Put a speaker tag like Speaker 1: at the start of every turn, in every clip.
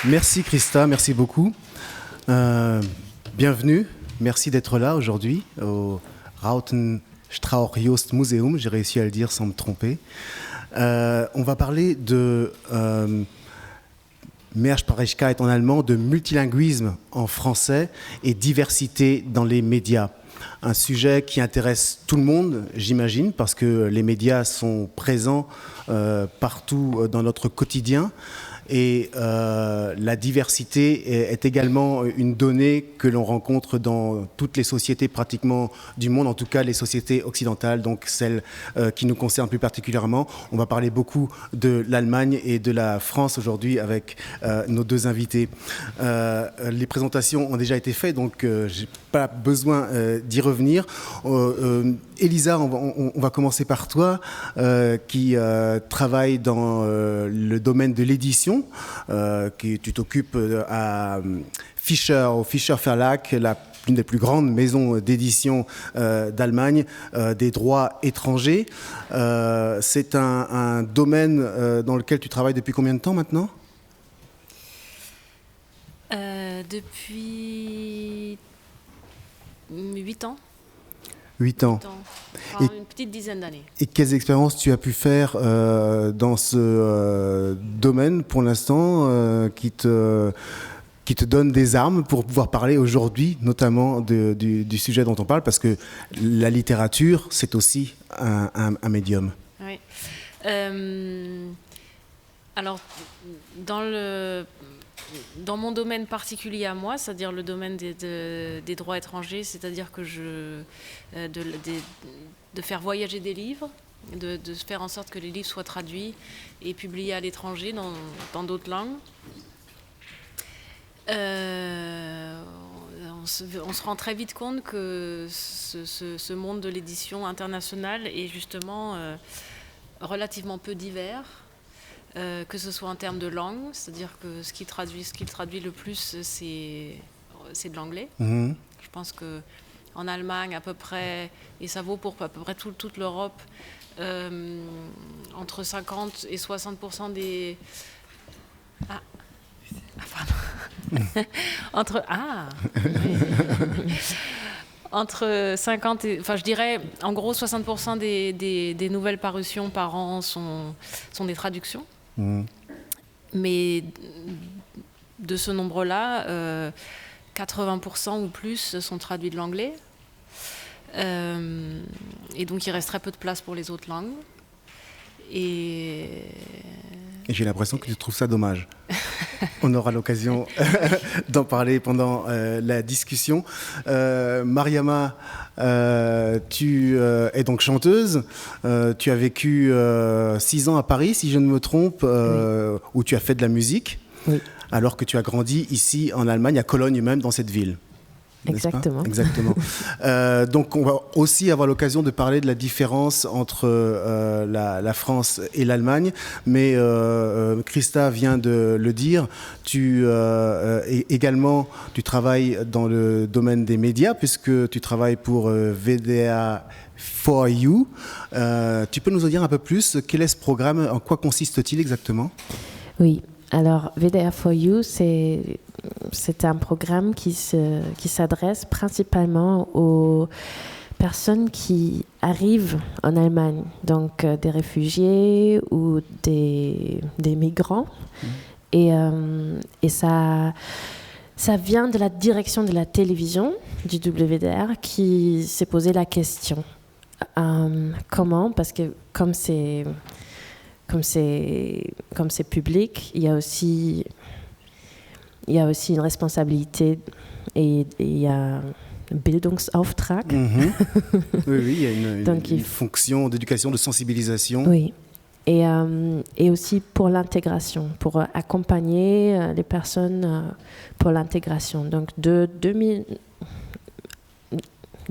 Speaker 1: Merci Christa, merci beaucoup. Bienvenue, merci d'être là aujourd'hui au Rautenstrauch-Jost Museum, j'ai réussi à le dire sans me tromper. On va parler de Mehrsprachigkeit en allemand, de multilinguisme en français et diversité dans les médias. Un sujet qui intéresse tout le monde, j'imagine, parce que les médias sont présents partout dans notre quotidien. Et la diversité est également une donnée que l'on rencontre dans toutes les sociétés pratiquement du monde, en tout cas les sociétés occidentales, donc celles qui nous concernent plus particulièrement. On va parler beaucoup de l'Allemagne et de la France aujourd'hui avec nos deux invités. Les présentations ont déjà été faites, donc je n'ai pas besoin d'y revenir. Elisa, on va commencer par toi, qui travaille dans le domaine de l'édition. Tu t'occupes à Fischer, au Fischer Verlag, l'une des plus grandes maisons d'édition d'Allemagne, des droits étrangers. C'est un domaine dans lequel tu travailles depuis combien de temps maintenant ?
Speaker 2: Depuis 8 ans.
Speaker 1: 8 ans.
Speaker 2: Enfin, une petite dizaine d'années.
Speaker 1: Et quelles expériences tu as pu faire dans ce domaine pour l'instant qui te donne des armes pour pouvoir parler aujourd'hui, notamment du sujet dont on parle, parce que la littérature, c'est aussi un médium.
Speaker 2: Oui. Alors, dans mon domaine particulier à moi, c'est-à-dire le domaine des droits étrangers, c'est-à-dire que de faire voyager des livres, de faire en sorte que les livres soient traduits et publiés à l'étranger dans d'autres langues. On se rend très vite compte que ce monde de l'édition internationale est justement relativement peu divers. Que ce soit en termes de langue, c'est-à-dire que ce qui traduit le plus, c'est de l'anglais. Mm-hmm. Je pense qu'en Allemagne, à peu près, et ça vaut pour à peu près toute l'Europe, entre 50 et 60% des... Ah, pardon. Entre 50 et... Enfin, je dirais, en gros, 60% des nouvelles parutions par an sont des traductions. Mmh. Mais de ce nombre-là, 80% ou plus sont traduits de l'anglais. Et donc, il reste très peu de place pour les autres langues. Et
Speaker 1: j'ai l'impression que tu trouves ça dommage. On aura l'occasion d'en parler pendant la discussion. Mariama, tu es donc chanteuse. Tu as vécu 6 ans à Paris, si je ne me trompe, oui. Où tu as fait de la musique, oui. Alors que tu as grandi ici en Allemagne, à Cologne même, dans cette ville.
Speaker 3: Exactement.
Speaker 1: Exactement. Donc, on va aussi avoir l'occasion de parler de la différence entre la France et l'Allemagne. Mais Christa vient de le dire. Également, tu travailles dans le domaine des médias, puisque tu travailles pour WDR 4U. Tu peux nous en dire un peu plus? Quel est ce programme? En quoi consiste-t-il exactement?
Speaker 3: Oui. Alors, WDR4U, c'est un programme qui s'adresse principalement aux personnes qui arrivent en Allemagne, donc des réfugiés ou des migrants. Mmh. Et ça vient de la direction de la télévision du WDR qui s'est posé la question. Comment? Parce que comme c'est public, il y a aussi une responsabilité et il y a un Bildungsauftrag.
Speaker 1: Mm-hmm. Oui, il y a une fonction d'éducation, de sensibilisation.
Speaker 3: Oui, et aussi pour l'intégration, pour accompagner les personnes pour l'intégration. Donc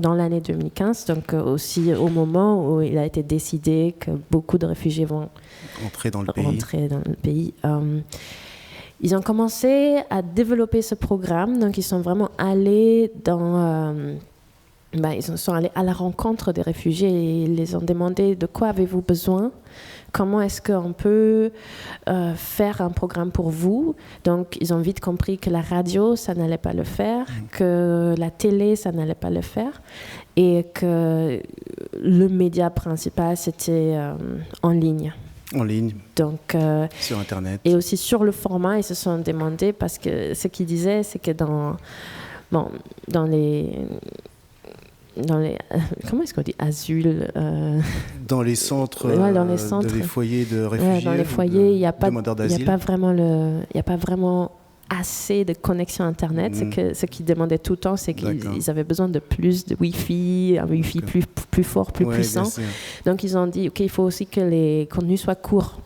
Speaker 3: dans l'année 2015, donc aussi au moment où il a été décidé que beaucoup de réfugiés vont
Speaker 1: rentrer dans le
Speaker 3: pays. Ils ont commencé à développer ce programme, donc ils sont vraiment allés dans ils sont allés à la rencontre des réfugiés et ils les ont demandé de quoi avez-vous besoin, comment est-ce qu'on peut faire un programme pour vous. Donc ils ont vite compris que la radio ça n'allait pas le faire, que la télé ça n'allait pas le faire et que le média principal c'était en ligne.
Speaker 1: En ligne,
Speaker 3: donc,
Speaker 1: sur Internet.
Speaker 3: Et aussi sur le format, ils se sont demandé, parce que ce qu'ils disaient, c'est que dans les comment est-ce qu'on dit asiles
Speaker 1: dans les centres,
Speaker 3: dans les centres,
Speaker 1: les foyers de réfugiés,
Speaker 3: dans les foyers, il n'y a pas vraiment assez de connexion Internet. Ce qu'ils demandaient tout le temps, c'est qu'ils avaient besoin de plus de Wi-Fi, un Wi-Fi plus fort, plus puissant. Donc ils ont dit, il faut aussi que les contenus soient courts.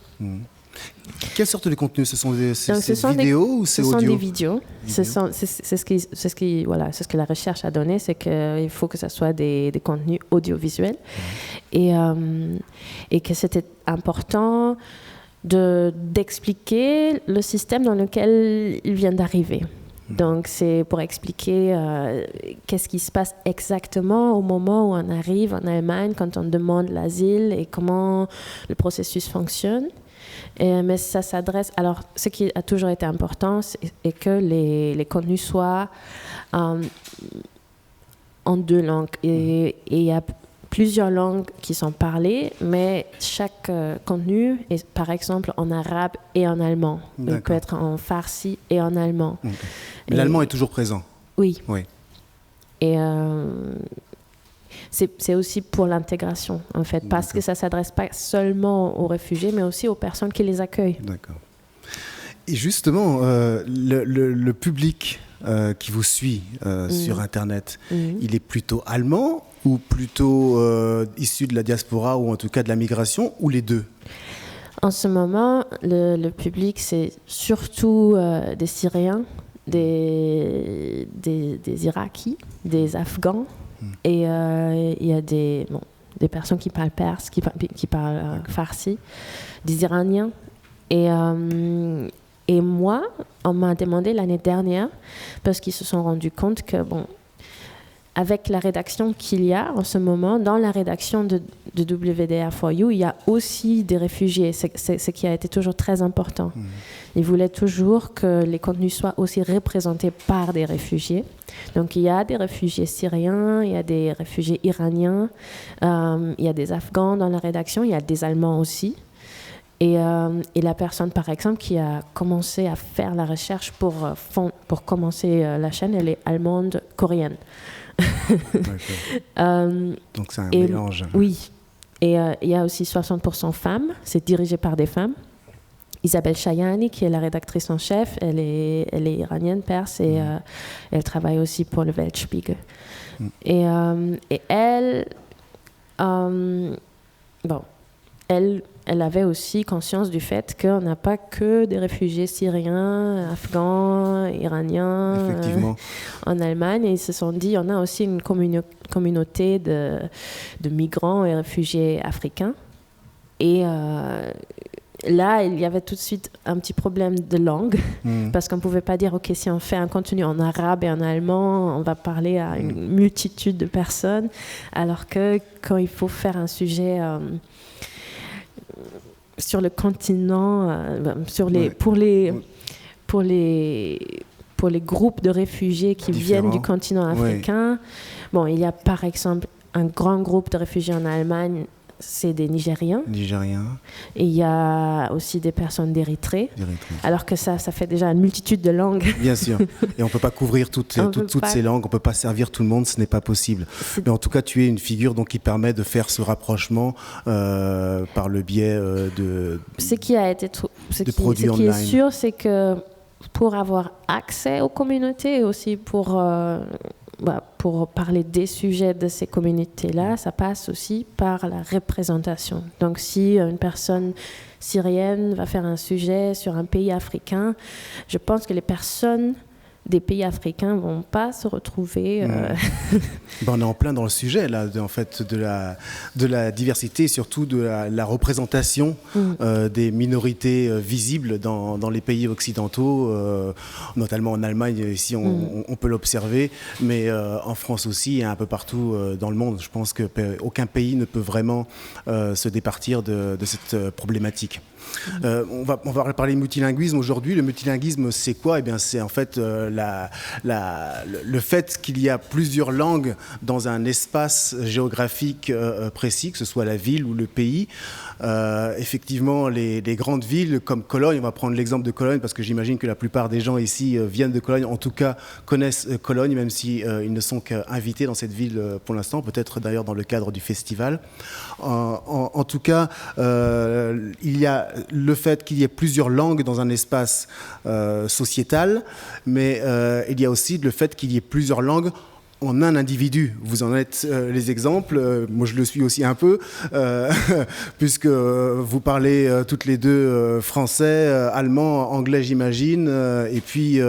Speaker 1: Quelle sorte de contenu? Ce sont des vidéos ou c'est audio?
Speaker 3: Ce sont des vidéos. C'est ce que la recherche a donné, c'est qu'il faut que ce soit des contenus audiovisuels et que c'était important d'expliquer le système dans lequel ils viennent d'arriver. Donc, c'est pour expliquer qu'est-ce qui se passe exactement au moment où on arrive en Allemagne, quand on demande l'asile et comment le processus fonctionne. Mais ça s'adresse... Alors, ce qui a toujours été important, c'est que les contenus soient en 2 langues. Et il y a plusieurs langues qui sont parlées, mais chaque contenu est, par exemple, en arabe et en allemand. Il peut être en farsi et en allemand.
Speaker 1: Mais l'allemand est toujours présent.
Speaker 3: Oui. Et c'est aussi pour l'intégration, en fait, parce que ça ne s'adresse pas seulement aux réfugiés, mais aussi aux personnes qui les accueillent.
Speaker 1: D'accord. Et justement, le public qui vous suit sur Internet, il est plutôt allemand ou plutôt issu de la diaspora ou en tout cas de la migration, ou les deux?
Speaker 3: En ce moment, le public, c'est surtout des Syriens, des Irakiens, des Afghans, et il y a des personnes qui parlent perse, qui parlent farsi, des Iraniens. Et moi, on m'a demandé l'année dernière, parce qu'ils se sont rendus compte que, avec la rédaction qu'il y a en ce moment, dans la rédaction de WDR4U, il y a aussi des réfugiés. C'est ce qui a été toujours très important. Ils voulaient toujours que les contenus soient aussi représentés par des réfugiés. Donc il y a des réfugiés syriens, il y a des réfugiés iraniens, il y a des Afghans dans la rédaction, il y a des Allemands aussi. Et la personne, par exemple, qui a commencé à faire la recherche pour commencer la chaîne, elle est allemande, coréenne.
Speaker 1: Donc c'est un mélange.
Speaker 3: Oui. Et il y a aussi 60% femmes, c'est dirigé par des femmes. Isabelle Chayani, qui est la rédactrice en chef, elle est iranienne, perse, et elle travaille aussi pour le Weltspiegel. Et elle... Elle avait aussi conscience du fait qu'on n'a pas que des réfugiés syriens, afghans, iraniens en Allemagne. Et ils se sont dit, on a aussi une communauté de migrants et réfugiés africains. Et là, il y avait tout de suite un petit problème de langue, parce qu'on ne pouvait pas dire, OK, si on fait un contenu en arabe et en allemand, on va parler à une multitude de personnes, alors que quand il faut faire un sujet... sur le continent, pour les groupes de réfugiés qui viennent du continent africain. Il y a par exemple un grand groupe de réfugiés en Allemagne, c'est des Nigériens. Et il y a aussi des personnes d'Érythrée. Alors que ça fait déjà une multitude de langues.
Speaker 1: Bien sûr. Et on ne peut pas couvrir toutes ces langues, on ne peut pas servir tout le monde, ce n'est pas possible. Mais en tout cas, tu es une figure qui permet de faire ce rapprochement par le biais de produits online.
Speaker 3: Ce qui est sûr, c'est que pour avoir accès aux communautés et aussi pour parler des sujets de ces communautés-là, ça passe aussi par la représentation. Donc, si une personne syrienne va faire un sujet sur un pays africain, je pense que les personnes des pays africains ne vont pas se retrouver.
Speaker 1: On est en plein dans le sujet là, en fait, de la diversité et surtout de la représentation des minorités visibles dans les pays occidentaux, notamment en Allemagne, ici on peut l'observer, mais en France aussi et un peu partout dans le monde. Je pense qu'aucun pays ne peut vraiment se départir de cette problématique. On va parler de multilinguisme aujourd'hui. Le multilinguisme, c'est quoi ? Eh bien, c'est en fait le fait qu'il y a plusieurs langues dans un espace géographique précis, que ce soit la ville ou le pays. Effectivement, les grandes villes comme Cologne, on va prendre l'exemple de Cologne parce que j'imagine que la plupart des gens ici viennent de Cologne, en tout cas connaissent Cologne, même si ils ne sont qu'invités dans cette ville pour l'instant, peut-être d'ailleurs dans le cadre du festival. En tout cas, il y a le fait qu'il y ait plusieurs langues dans un espace sociétal, mais il y a aussi le fait qu'il y ait plusieurs langues en un individu. Vous en êtes les exemples, moi je le suis aussi un peu, puisque vous parlez toutes les deux français, allemand, anglais j'imagine, et puis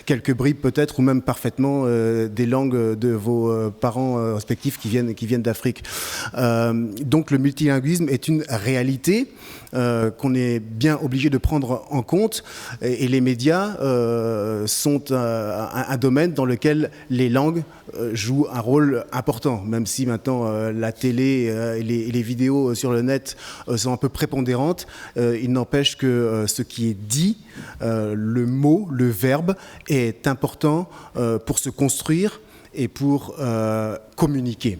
Speaker 1: quelques bribes peut-être, ou même parfaitement des langues de vos parents respectifs qui viennent d'Afrique. Donc le multilinguisme est une réalité qu'on est bien obligé de prendre en compte, et les médias sont un domaine dans lequel les langues jouent un rôle important, même si maintenant la télé et les vidéos sur le net sont un peu prépondérantes. Il n'empêche que ce qui est dit, le mot, le verbe, est important pour se construire et pour communiquer.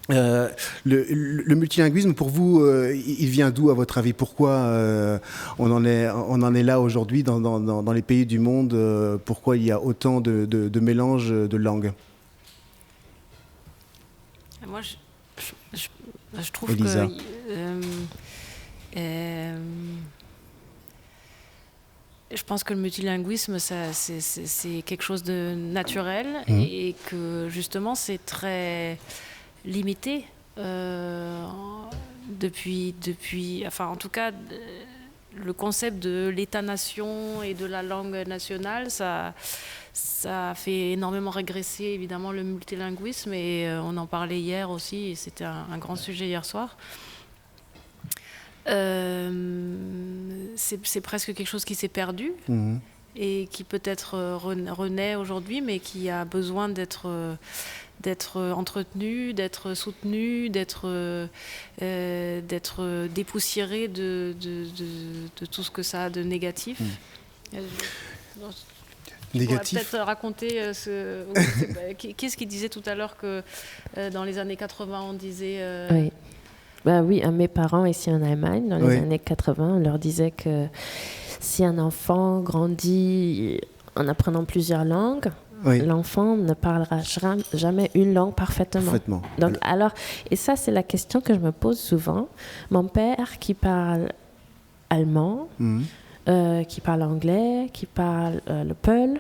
Speaker 1: Le multilinguisme, pour vous, il vient d'où à votre avis ? Pourquoi on en est là aujourd'hui dans les pays du monde ? Pourquoi il y a autant de mélanges de langues ?
Speaker 2: Moi, je trouve
Speaker 1: Elisa.
Speaker 2: Je pense que le multilinguisme, c'est quelque chose de naturel et que justement c'est très limité depuis, enfin en tout cas, le concept de l'État-nation et de la langue nationale, ça fait énormément régresser évidemment le multilinguisme, et on en parlait hier aussi, et c'était un grand sujet hier soir. C'est presque quelque chose qui s'est perdu et qui peut-être renaît aujourd'hui, mais qui a besoin d'être entretenu, d'être soutenu, d'être dépoussiéré de tout ce que ça a de négatif.
Speaker 1: Négatif.
Speaker 2: Peut-être raconter qu'est-ce qu'il disait tout à l'heure que dans les années 80 on disait
Speaker 3: Oui. Oui, à mes parents ici en Allemagne, dans les années 80, on leur disait que si un enfant grandit en apprenant plusieurs langues, l'enfant ne parlera jamais une langue parfaitement. Donc, et ça, c'est la question que je me pose souvent. Mon père qui parle allemand, qui parle anglais, qui parle le Peul,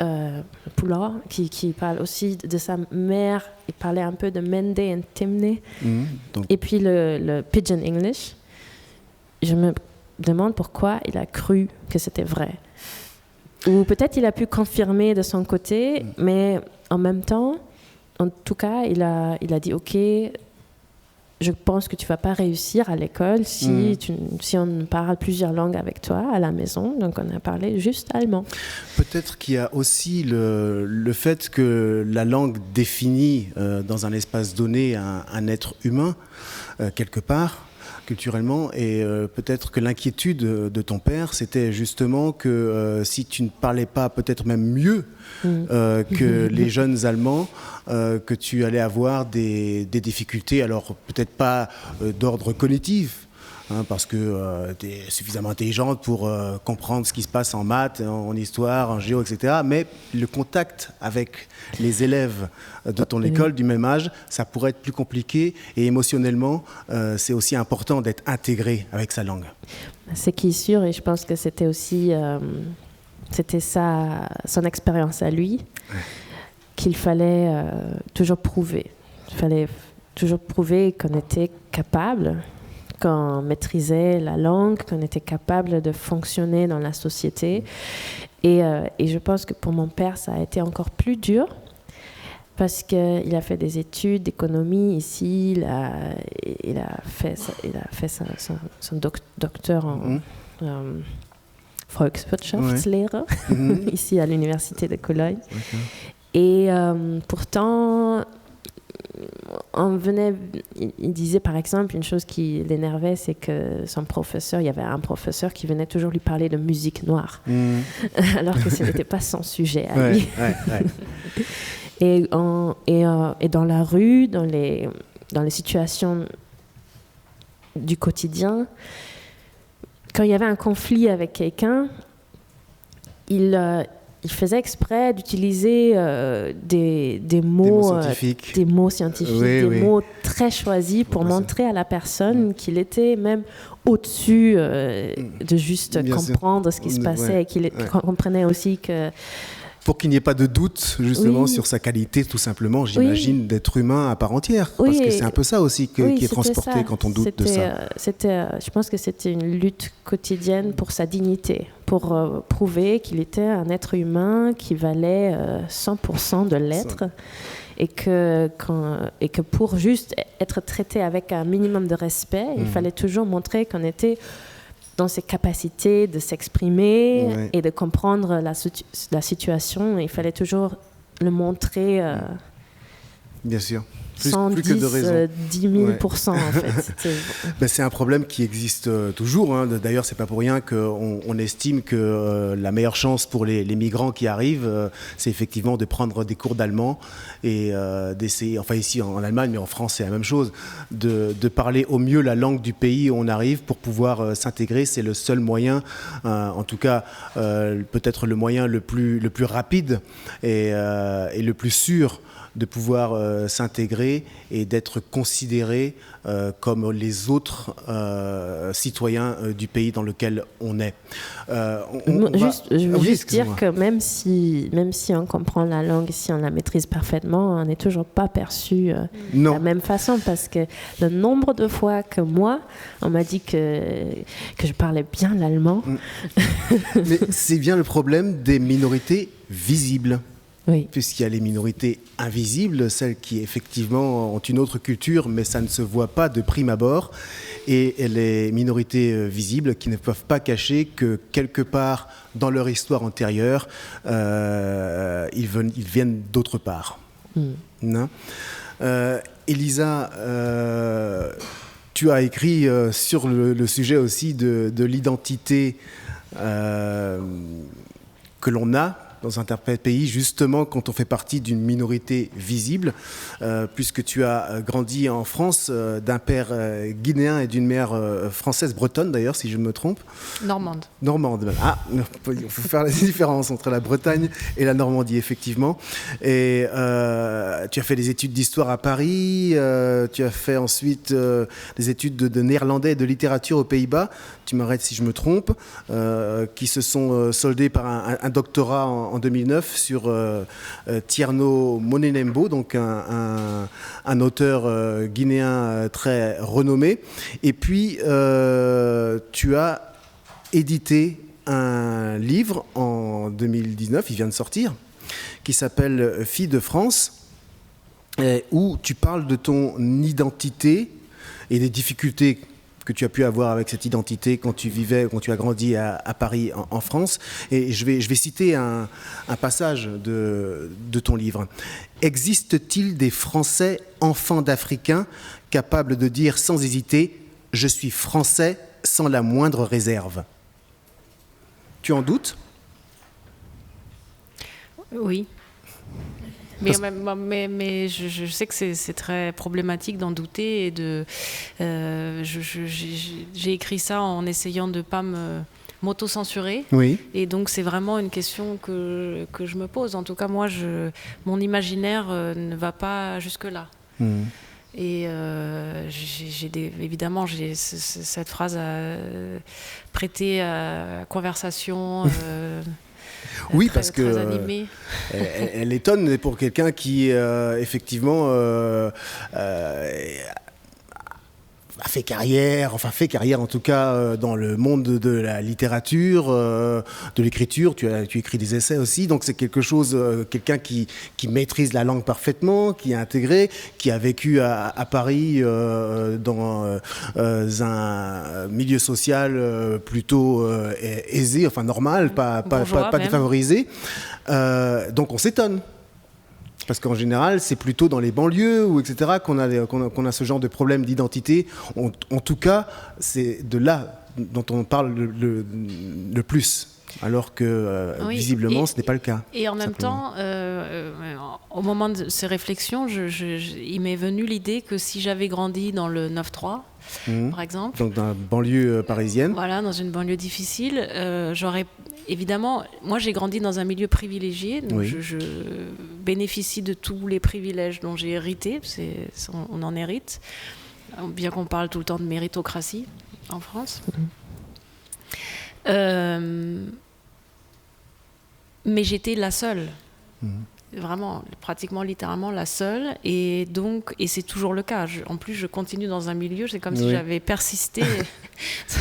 Speaker 3: le Pulaar, qui parle aussi de sa mère, il parlait un peu de Mende et Timne, et puis le Pidgin English. Je me demande pourquoi il a cru que c'était vrai. Ou peut-être il a pu confirmer de son côté, mais en même temps, en tout cas, il a dit « Ok, je pense que tu ne vas pas réussir à l'école si on parle plusieurs langues avec toi à la maison. » Donc, on a parlé juste allemand.
Speaker 1: Peut-être qu'il y a aussi le fait que la langue définit dans un espace donné un être humain, quelque part, culturellement, et peut-être que l'inquiétude de ton père, c'était justement que si tu ne parlais pas peut-être même mieux que les jeunes Allemands, que tu allais avoir des difficultés, alors peut-être pas d'ordre cognitif, parce que tu es suffisamment intelligente pour comprendre ce qui se passe en maths, en histoire, en géo, etc. Mais le contact avec les élèves de ton école du même âge, ça pourrait être plus compliqué, et émotionnellement, c'est aussi important d'être intégré avec sa langue.
Speaker 3: C'est qui est sûr, et je pense que c'était aussi c'était son expérience à lui, qu'il fallait toujours prouver. Il fallait toujours prouver qu'on était capable, qu'on maîtrisait la langue, qu'on était capable de fonctionner dans la société. Et je pense que pour mon père, ça a été encore plus dur parce qu'il a fait des études d'économie ici, il a fait son docteur en Volkswirtschaftslehre ici à l'université de Cologne. Okay. Et pourtant, il disait par exemple une chose qui l'énervait, c'est que il y avait un professeur qui venait toujours lui parler de musique noire, alors que ce n'était pas son sujet à lui. Et dans la rue, dans les situations du quotidien, quand il y avait un conflit avec quelqu'un, il faisait exprès d'utiliser des mots scientifiques, mots très choisis pour montrer à la personne qu'il était même au-dessus de juste comprendre ce qui se passait et qu'il comprenait aussi que...
Speaker 1: Pour qu'il n'y ait pas de doute, justement, sur sa qualité, tout simplement, j'imagine, d'être humain à part entière. Parce que c'est un peu ça aussi qui est transporté quand on doute de ça.
Speaker 3: Je pense que c'était une lutte quotidienne pour sa dignité, pour prouver qu'il était un être humain qui valait 100% de l'être. Et que pour juste être traité avec un minimum de respect, il fallait toujours montrer qu'on était dans ses capacités de s'exprimer et de comprendre la situation. Il fallait toujours le montrer.
Speaker 1: Bien sûr. Plus
Speaker 3: 110,
Speaker 1: que de raison.
Speaker 3: 10 000% en fait.
Speaker 1: C'est un problème qui existe toujours. Hein. D'ailleurs, c'est pas pour rien qu'on estime que la meilleure chance pour les migrants qui arrivent, c'est effectivement de prendre des cours d'allemand et d'essayer, enfin ici en Allemagne, mais en France c'est la même chose, de parler au mieux la langue du pays où on arrive pour pouvoir s'intégrer. C'est le seul moyen, en tout cas peut-être le moyen le plus rapide et le plus sûr de pouvoir s'intégrer et d'être considéré comme les autres citoyens du pays dans lequel on est.
Speaker 3: Je veux juste dire que même si on comprend la langue, si on la maîtrise parfaitement, on n'est toujours pas perçu de la même façon, parce que le nombre de fois que moi, on m'a dit que je parlais bien l'allemand.
Speaker 1: Mais c'est bien le problème des minorités visibles.
Speaker 3: Oui.
Speaker 1: Puisqu'il y a les minorités invisibles, celles qui effectivement ont une autre culture, mais ça ne se voit pas de prime abord, et les minorités visibles qui ne peuvent pas cacher que quelque part dans leur histoire antérieure, ils viennent d'autre part. Elisa, tu as écrit sur le sujet aussi de l'identité que l'on a dans un pays, justement quand on fait partie d'une minorité visible, puisque tu as grandi en France d'un père guinéen et d'une mère française, bretonne d'ailleurs, si je me trompe.
Speaker 2: Normande.
Speaker 1: Ah, il faut faire la différence entre la Bretagne et la Normandie, effectivement. Et tu as fait des études d'histoire à Paris, tu as fait ensuite des études de néerlandais et de littérature aux Pays-Bas, tu m'arrêtes si je me trompe, qui se sont soldées par un doctorat en 2009 sur Tierno Monenembo, donc un auteur guinéen très renommé. Et puis, tu as édité un livre en 2019, il vient de sortir, qui s'appelle Fille de France, où tu parles de ton identité et des difficultés que tu as pu avoir avec cette identité quand tu as grandi à Paris, en France. Et je vais citer un passage de ton livre. Existe-t-il des Français enfants d'Africains capables de dire sans hésiter « Je suis français » sans la moindre réserve? Tu en doutes?
Speaker 2: Oui. Mais je sais que c'est très problématique d'en douter. J'ai écrit ça en essayant de ne pas m'auto-censurer.
Speaker 1: Oui.
Speaker 2: Et donc, c'est vraiment une question que je me pose. En tout cas, moi, mon imaginaire ne va pas jusque-là. Et évidemment, j'ai cette phrase à prêter à conversation.
Speaker 1: Oui, parce que elle étonne pour quelqu'un qui, effectivement, fait carrière en tout cas dans le monde de la littérature, de l'écriture. Tu écris des essais aussi, donc c'est quelque chose, quelqu'un qui maîtrise la langue parfaitement, qui est intégré, qui a vécu à Paris dans un milieu social plutôt aisé, enfin normal, pas défavorisé. Donc on s'étonne. Parce qu'en général, c'est plutôt dans les banlieues ou etc. qu'on a ce genre de problème d'identité. En tout cas, c'est de là dont on parle le plus. Alors que visiblement, ce n'est pas le cas.
Speaker 2: Et en même temps, au moment de ces réflexions, il m'est venu l'idée que si j'avais grandi dans le 9-3, par exemple...
Speaker 1: Donc dans la banlieue parisienne.
Speaker 2: Voilà, dans une banlieue difficile, j'aurais... Évidemment, moi j'ai grandi dans un milieu privilégié, donc je bénéficie de tous les privilèges dont j'ai hérité, on en hérite, bien qu'on parle tout le temps de méritocratie en France. Mais j'étais la seule, vraiment, pratiquement littéralement la seule, et c'est toujours le cas. En plus, je continue dans un milieu, c'est comme si j'avais persisté,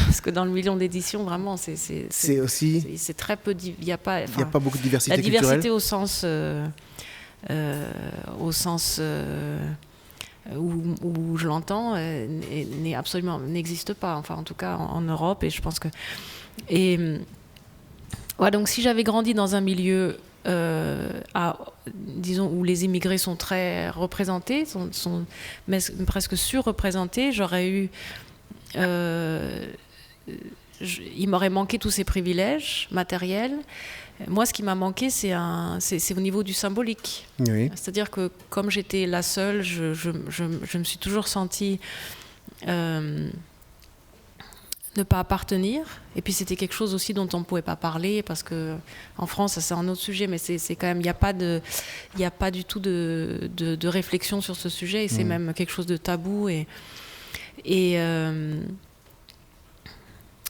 Speaker 2: parce que dans le milieu d'édition, vraiment, c'est très peu, il n'y a pas
Speaker 1: beaucoup de diversité culturelle.
Speaker 2: La diversité au sens où je l'entends, n'existe pas, enfin en tout cas en Europe, et je pense que donc si j'avais grandi dans un milieu disons où les immigrés sont très représentés, sont presque surreprésentés, j'aurais eu il m'aurait manqué tous ces privilèges matériels. Moi, ce qui m'a manqué, c'est au niveau du symbolique.
Speaker 1: Oui.
Speaker 2: C'est-à-dire que comme j'étais la seule, je me suis toujours sentie ne pas appartenir. Et puis c'était quelque chose aussi dont on ne pouvait pas parler, parce que en France, ça, c'est un autre sujet, mais c'est quand même, il n'y a pas du tout de réflexion sur ce sujet, et c'est même quelque chose de tabou. Et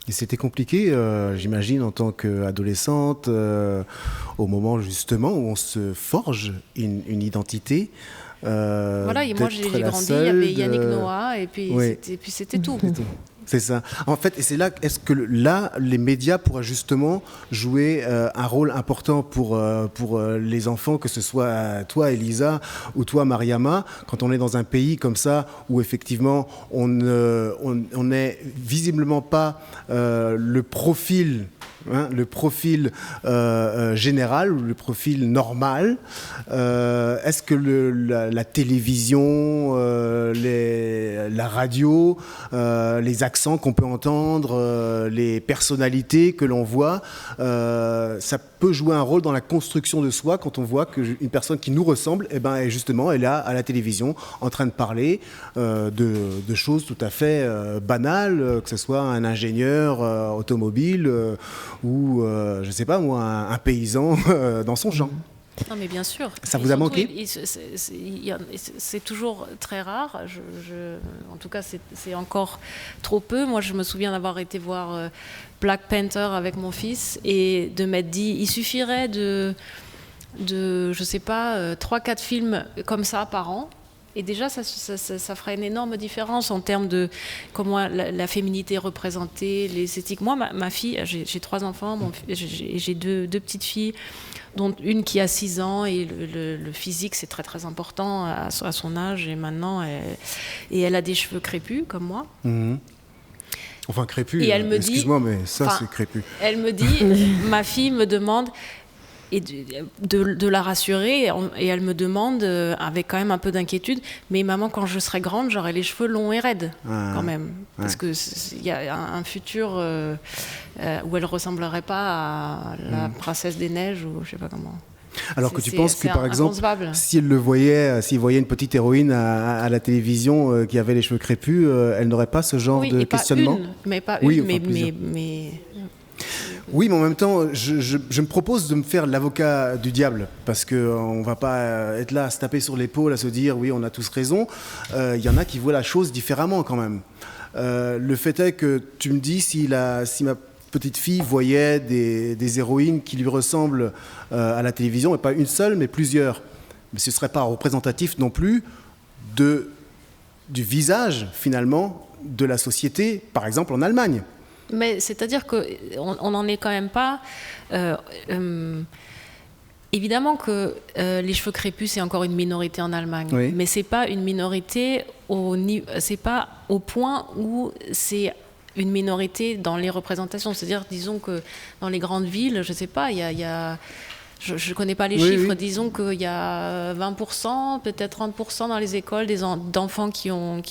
Speaker 1: c'était compliqué, j'imagine, en tant qu'adolescente, au moment justement où on se forge une identité.
Speaker 2: Voilà, et moi j'ai grandi, il y avait Yannick Noah, et puis c'était tout.
Speaker 1: C'est ça. En fait, et c'est là, est-ce que là, les médias pourraient justement jouer un rôle important pour les enfants, que ce soit toi, Elisa, ou toi, Mariama, quand on est dans un pays comme ça, où effectivement, on n'est visiblement pas le profil général ou le profil normal. Est-ce que la télévision, la radio, les accents qu'on peut entendre, les personnalités que l'on voit, ça peut jouer un rôle dans la construction de soi quand on voit qu'une personne qui nous ressemble, justement, elle est là à la télévision en train de parler de choses tout à fait banales, que ce soit un ingénieur automobile ou, je ne sais pas moi, un paysan dans son champ.
Speaker 2: Non, mais bien sûr.
Speaker 1: Ça vous a manqué ?
Speaker 2: C'est toujours très rare. En tout cas, c'est encore trop peu. Moi, je me souviens d'avoir été voir Black Panther avec mon fils et de m'être dit, il suffirait de je sais pas, 3-4 films comme ça par an. Et déjà, ça ferait une énorme différence en termes de comment la féminité est représentée, l'esthétique. Moi, ma fille, j'ai 3 enfants, j'ai deux petites filles, dont une qui a 6 ans, et le physique, c'est très très important à son âge, et maintenant, elle a des cheveux crépus, comme moi.
Speaker 1: Mmh. Enfin, crépus, excuse-moi, mais ça, c'est crépus.
Speaker 2: Elle me dit, ma fille me demande... Et de la rassurer, et elle me demande avec quand même un peu d'inquiétude, mais maman, quand je serai grande, j'aurai les cheveux longs et raides quand même, parce que il y a un futur où elle ressemblerait pas à la princesse des neiges, ou je sais pas comment.
Speaker 1: Alors que tu penses que, par exemple, si elle s'il voyait une petite héroïne à la télévision qui avait les cheveux crépus, elle n'aurait pas ce genre de questionnement. Oui, mais en même temps, je me propose de me faire l'avocat du diable, parce qu'on ne va pas être là à se taper sur l'épaule, à se dire oui, on a tous raison. Il y en a qui voient la chose différemment quand même. Le fait est que tu me dis, si ma petite fille voyait des héroïnes qui lui ressemblent à la télévision, et pas une seule, mais plusieurs, mais ce ne serait pas représentatif non plus du visage, finalement, de la société, par exemple en Allemagne.
Speaker 2: Mais c'est-à-dire qu'on n'en est quand même pas... évidemment que les cheveux crépus, c'est encore une minorité en Allemagne.
Speaker 1: Oui.
Speaker 2: Mais ce n'est pas une minorité c'est pas au point où c'est une minorité dans les représentations. C'est-à-dire, disons que dans les grandes villes, je ne sais pas, il y a je ne connais pas les chiffres, oui. Disons qu'il y a 20%, peut-être 30% dans les écoles d'enfants qui ont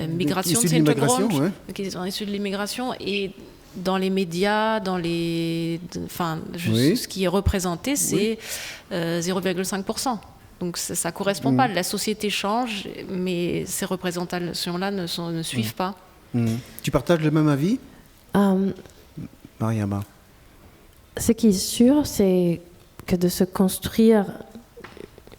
Speaker 2: migration,
Speaker 1: issus de l'immigration,
Speaker 2: qui sont issus de l'immigration, et dans les médias, ce qui est représenté, c'est 0,5%. Donc ça ne correspond pas. La société change, mais ces représentations-là ne suivent pas.
Speaker 1: Tu partages le même avis, Mariama?
Speaker 3: Ce qui est sûr, c'est que de se construire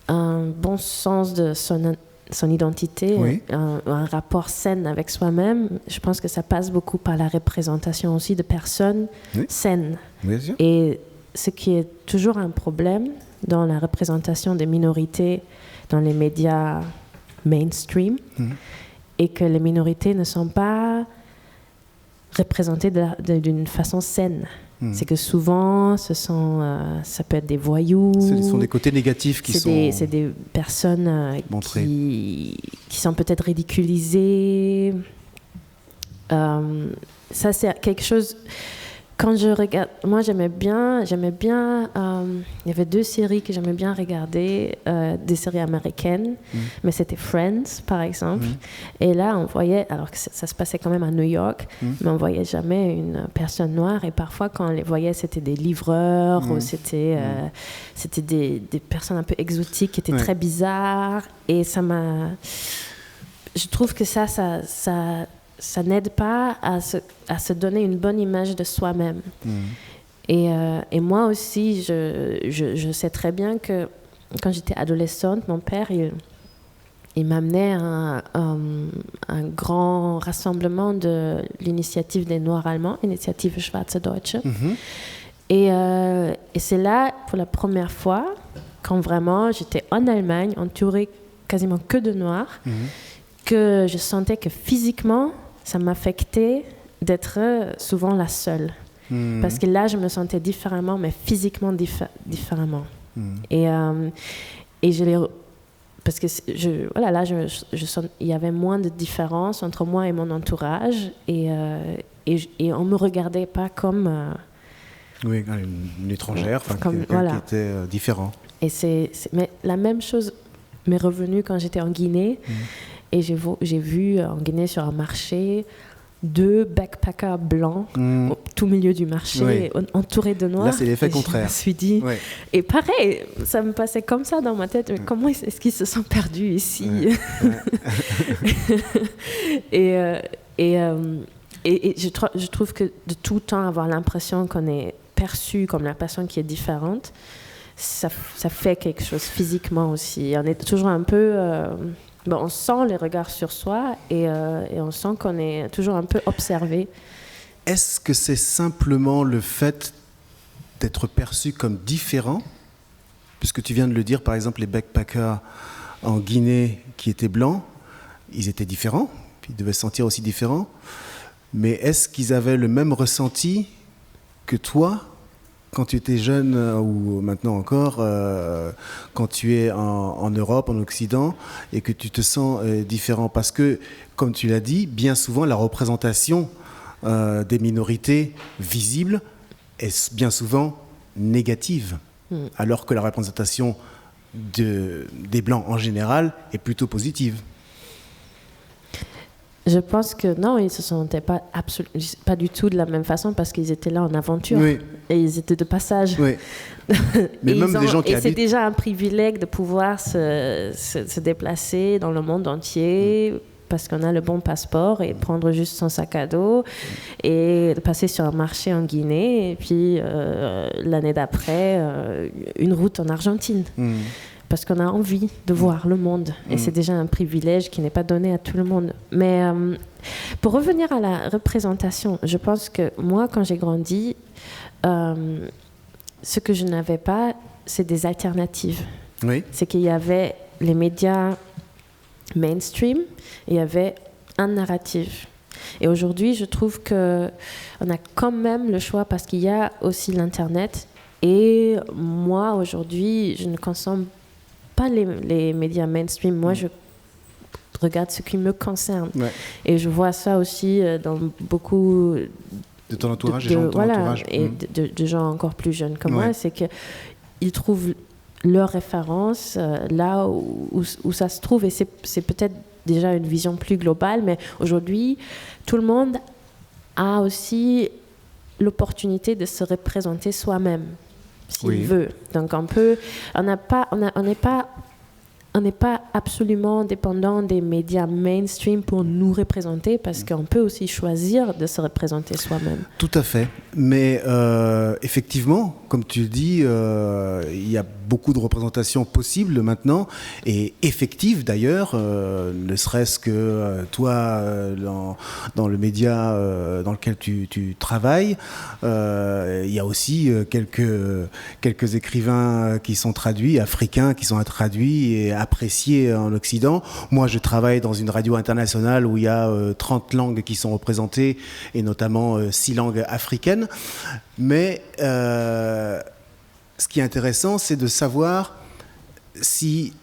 Speaker 3: un bon sens de son identité, oui. un rapport sain avec soi-même, je pense que ça passe beaucoup par la représentation aussi de personnes saines.
Speaker 1: Bien sûr.
Speaker 3: Et ce qui est toujours un problème dans la représentation des minorités dans les médias mainstream, et que les minorités ne sont pas représentées d'une façon saine. C'est que souvent, ça peut être des voyous.
Speaker 1: Ce sont des côtés négatifs qui sont...
Speaker 3: C'est des personnes qui sont peut-être ridiculisées. Ça, c'est quelque chose... Quand je regarde... Moi, j'aimais bien... il y avait 2 séries que j'aimais bien regarder, des séries américaines, mais c'était Friends, par exemple. Et là, on voyait... Alors que ça se passait quand même à New York, mais on voyait jamais une personne noire. Et parfois, quand on les voyait, c'était des livreurs, ou c'était des personnes un peu exotiques qui étaient très bizarres. Et ça m'a... Je trouve que ça n'aide pas à se donner une bonne image de soi-même. Et moi aussi, je sais très bien que quand j'étais adolescente, mon père, il m'amenait à un grand rassemblement de l'initiative des Noirs allemands, Initiative Schwarze Deutsche. Et c'est là, pour la première fois, quand vraiment j'étais en Allemagne, entourée quasiment que de Noirs, que je sentais que physiquement, ça m'affectait d'être souvent la seule. Parce que là, je me sentais différemment, mais physiquement différemment. Et parce que il y avait moins de différence entre moi et mon entourage, et on me regardait pas comme...
Speaker 1: une étrangère, quelqu'un qui était différent.
Speaker 3: Mais la même chose m'est revenue quand j'étais en Guinée. Et j'ai vu en Guinée sur un marché 2 backpackers blancs au tout milieu du marché, entourés de noirs.
Speaker 1: Là, c'est l'effet contraire.
Speaker 3: Je me suis dit... Et pareil, ça me passait comme ça dans ma tête. Mais comment est-ce qu'ils se sont perdus ici? Et je trouve que de tout le temps avoir l'impression qu'on est perçu comme la personne qui est différente, ça fait quelque chose physiquement aussi. On est toujours un peu... on sent les regards sur soi, et on sent qu'on est toujours un peu observé.
Speaker 1: Est-ce que c'est simplement le fait d'être perçu comme différent? Puisque tu viens de le dire, par exemple, les backpackers en Guinée qui étaient blancs, ils étaient différents, puis ils devaient se sentir aussi différents. Mais est-ce qu'ils avaient le même ressenti que toi, quand tu étais jeune, ou maintenant encore, quand tu es en Europe, en Occident, et que tu te sens différent? Parce que, comme tu l'as dit, bien souvent, la représentation des minorités visibles est bien souvent négative, alors que la représentation des Blancs en général est plutôt positive.
Speaker 3: Je pense que non, ils ne se sentaient pas du tout de la même façon, parce qu'ils étaient là en aventure, et ils étaient de passage.
Speaker 1: Mais même des gens qui
Speaker 3: c'est déjà un privilège de pouvoir se déplacer dans le monde entier, parce qu'on a le bon passeport, et prendre juste son sac à dos et passer sur un marché en Guinée, et puis l'année d'après, une route en Argentine. Parce qu'on a envie de voir le monde. Et c'est déjà un privilège qui n'est pas donné à tout le monde. Mais pour revenir à la représentation, je pense que moi, quand j'ai grandi, ce que je n'avais pas, c'est des alternatives. C'est qu'il y avait les médias mainstream, et il y avait un narratif. Et aujourd'hui, je trouve qu'on a quand même le choix parce qu'il y a aussi l'Internet. Et moi, aujourd'hui, je ne consomme pas les médias mainstream. Moi, je regarde ce qui me concerne. Ouais. Et je vois ça aussi dans beaucoup
Speaker 1: de ton entourage, des gens de ton entourage.
Speaker 3: Et de gens encore plus jeunes comme moi, c'est qu'ils trouvent leurs références là où ça se trouve. Et c'est peut-être déjà une vision plus globale, mais aujourd'hui, tout le monde a aussi l'opportunité de se représenter soi-même, s'il veut. Donc on n'est pas absolument dépendant des médias mainstream pour nous représenter, parce qu'on peut aussi choisir de se représenter soi-même.
Speaker 1: Tout à fait. Mais effectivement, comme tu le dis, il y a beaucoup de représentations possibles maintenant, et effectives d'ailleurs, ne serait-ce que toi, dans le média dans lequel tu travailles, il y a aussi quelques écrivains qui sont traduits, africains qui sont traduits et appréciés en Occident. Moi, je travaille dans une radio internationale où il y a 30 langues qui sont représentées, et notamment 6 langues africaines. Mais ce qui est intéressant, c'est de savoir si